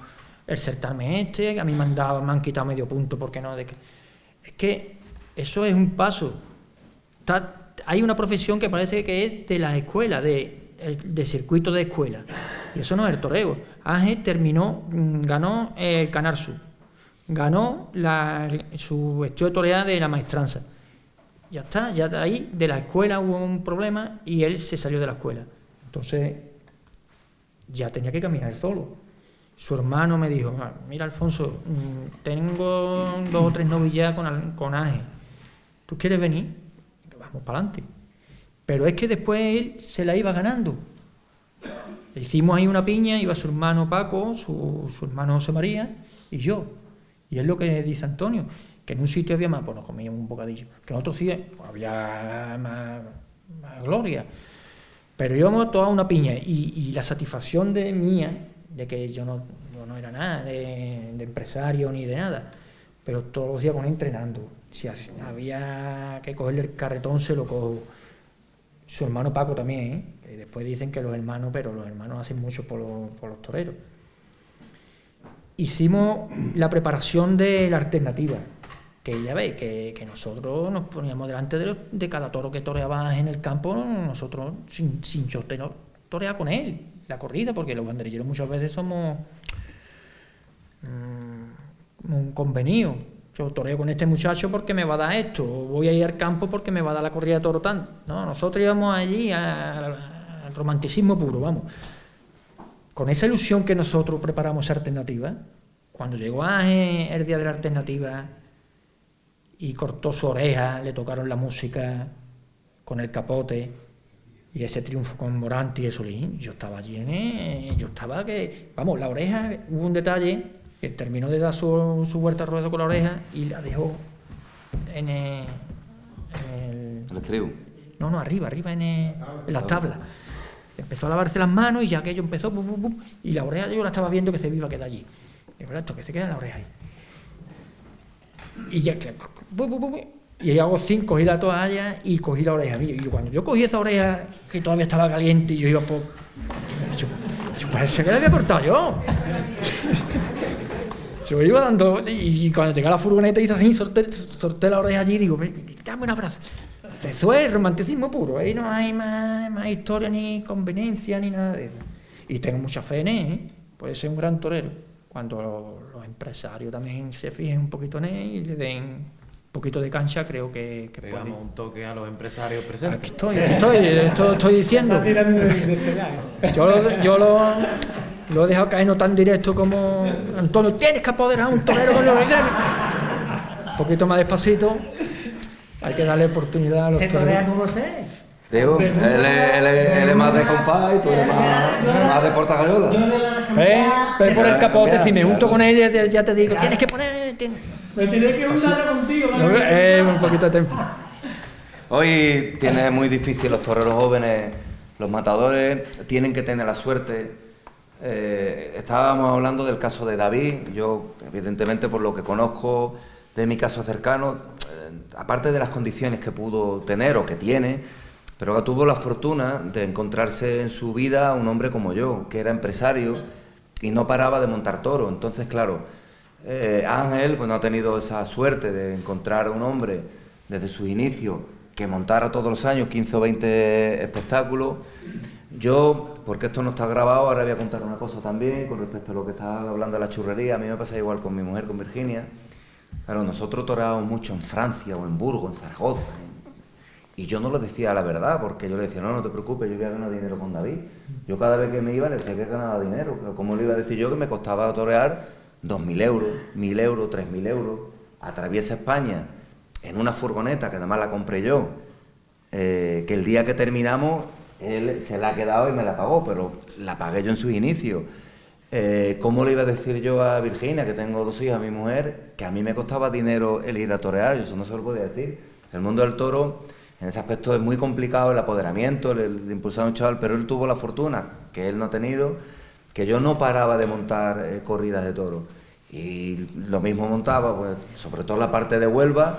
el certamen que a mí me han quitado medio punto porque no, es que eso es un paso. Hay una profesión que parece que es de las escuelas, de circuito de escuela, y eso no es el toreo. Ángel ganó el Canarsu, ganó su estudio de toreada de la maestranza. Ya está, ya de ahí de la escuela hubo un problema y él se salió de la escuela. Entonces ya tenía que caminar solo. Su hermano me dijo: mira, Alfonso, tengo 2 o 3 novillas con Ángel, ¿tú quieres venir? Vamos para adelante. Pero es que después él se la iba ganando. Le hicimos ahí una piña, iba su hermano Paco, su hermano José María y yo. Y es lo que dice Antonio, que en un sitio había más, pues nos comíamos un bocadillo, que en otro sitio había más gloria. Pero íbamos toda una piña y la satisfacción mía, de que yo no era nada de empresario ni de nada, pero todos los días con él entrenando. Si había que cogerle el carretón, se lo cojo. Su hermano Paco también, que después dicen que los hermanos hacen mucho por los toreros. Hicimos la preparación de la alternativa, que ya veis, que nosotros nos poníamos delante de cada toro que toreaba en el campo, nosotros sin chorteno toreaba con él la corrida, porque los banderilleros muchas veces somos un convenido. Yo toreo con este muchacho porque me va a dar esto, o voy a ir al campo porque me va a dar la corrida de toro tanto. No, nosotros íbamos allí al romanticismo puro, vamos. Con esa ilusión que nosotros preparamos esa alternativa, cuando llegó Ángel el día de la alternativa y cortó su oreja, le tocaron la música con el capote y ese triunfo con Morante y Solín, yo estaba allí vamos, la oreja, hubo un detalle, que terminó de dar su vuelta al ruedo con la oreja y la dejó en el estribo. No, arriba en las tablas. Empezó a lavarse las manos y ya aquello empezó, y la oreja yo la estaba viendo que se iba a quedar allí. Digo, esto que se queda en la oreja ahí. Y ya, y hago 5, cogí la toalla y cogí la oreja. Y cuando yo cogí esa oreja, que todavía estaba caliente, y yo iba por... Yo parece que la había cortado yo. Yo iba dando, y cuando llegué a la furgoneta hice así, solté la oreja allí y digo, dame un abrazo. Eso es romanticismo puro, ahí no hay más historia ni conveniencia ni nada de eso. Y tengo mucha fe en él, puede ser un gran torero. Cuando los empresarios también se fijen un poquito en él y le den un poquito de cancha, creo que pegamos puede. un toque a los empresarios presentes. Aquí estoy diciendo. Yo lo he dejado caer no tan directo como Antonio, tienes que apoderar a un torero con los un poquito más despacito, hay que darle oportunidad a los toreros. ¿Se torea como sé? Digo, él es más de compás y tú eres más de portagayola. Ve por el capote, si me junto con ella ya te digo, tienes que poner... Me tienes que juntar contigo. Un poquito de tiempo. Hoy tiene muy difícil los toreros jóvenes, los matadores tienen que tener la suerte. Estábamos hablando del caso de David, yo evidentemente por lo que conozco de mi caso cercano, aparte de las condiciones que pudo tener o que tiene, pero que tuvo la fortuna de encontrarse en su vida un hombre como yo, que era empresario y no paraba de montar toro. Entonces, claro, Ángel pues no ha tenido esa suerte de encontrar a un hombre desde sus inicios que montara todos los años 15 o 20 espectáculos. Yo, porque esto no está grabado, ahora voy a contar una cosa también con respecto a lo que estaba hablando de la churrería. A mí me pasa igual con mi mujer, con Virginia. Claro, nosotros toreábamos mucho en Francia o en Burgos, en Zaragoza. Y yo no le decía la verdad, porque yo le decía, no te preocupes, yo voy a ganar dinero con David. Yo cada vez que me iba le decía que ganaba dinero. Pero ¿cómo le iba a decir yo que me costaba torear 2.000 euros, 1.000 euros, 3.000 euros? Atraviesa España en una furgoneta, que además la compré yo, que el día que terminamos él se la ha quedado y me la pagó, pero la pagué yo en sus inicios. ¿Cómo le iba a decir yo a Virginia, que tengo 2 hijas, a mi mujer, que a mí me costaba dinero el ir a torear? Yo eso no se lo podía decir. El mundo del toro, en ese aspecto, es muy complicado, el apoderamiento, el impulsar a un chaval, pero él tuvo la fortuna, que él no ha tenido, que yo no paraba de montar corridas de toros. Y lo mismo montaba, pues, sobre todo la parte de Huelva.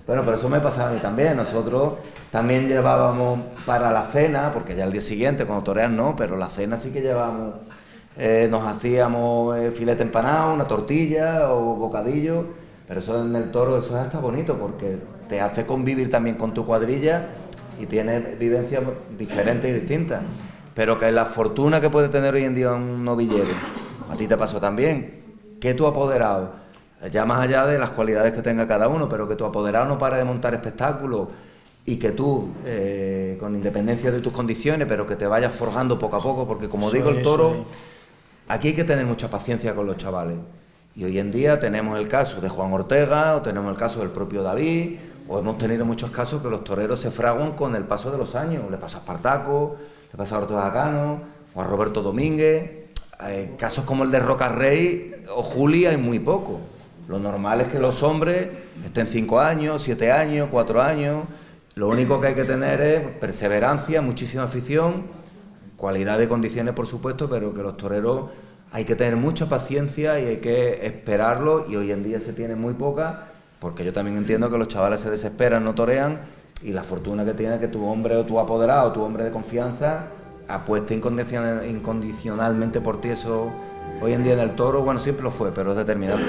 Bueno, pero eso me pasaba a mí también. Nosotros también llevábamos para la cena, porque ya el día siguiente, cuando torean no, pero la cena sí que llevábamos, nos hacíamos filete empanado, una tortilla o bocadillo, pero eso en el toro, eso es hasta bonito, porque te hace convivir también con tu cuadrilla y tienes vivencias diferentes y distintas. Pero que la fortuna que puede tener hoy en día un novillero, a ti te pasó también, que tu apoderado, ya más allá de las cualidades que tenga cada uno, pero que tu apoderado no para de montar espectáculos y que tú, con independencia de tus condiciones, pero que te vayas forjando poco a poco, porque como digo, el toro, aquí hay que tener mucha paciencia con los chavales. Y hoy en día tenemos el caso de Juan Ortega, o tenemos el caso del propio David, o hemos tenido muchos casos que los toreros se fraguan con el paso de los años. Le pasa a Espartaco, le pasa a Ortega Cano, o a Roberto Domínguez. Casos como el de Roca Rey o Juli hay muy poco. Lo normal es que los hombres estén 5 años, 7 años, 4 años. Lo único que hay que tener es perseverancia, muchísima afición, cualidad de condiciones, por supuesto, pero que los toreros hay que tener mucha paciencia y hay que esperarlo, y hoy en día se tiene muy poca, porque yo también entiendo que los chavales se desesperan, no torean, y la fortuna que tiene que tu hombre o tu apoderado, tu hombre de confianza, apueste incondicionalmente por ti. Eso hoy en día en el toro, bueno, siempre lo fue, pero es determinante.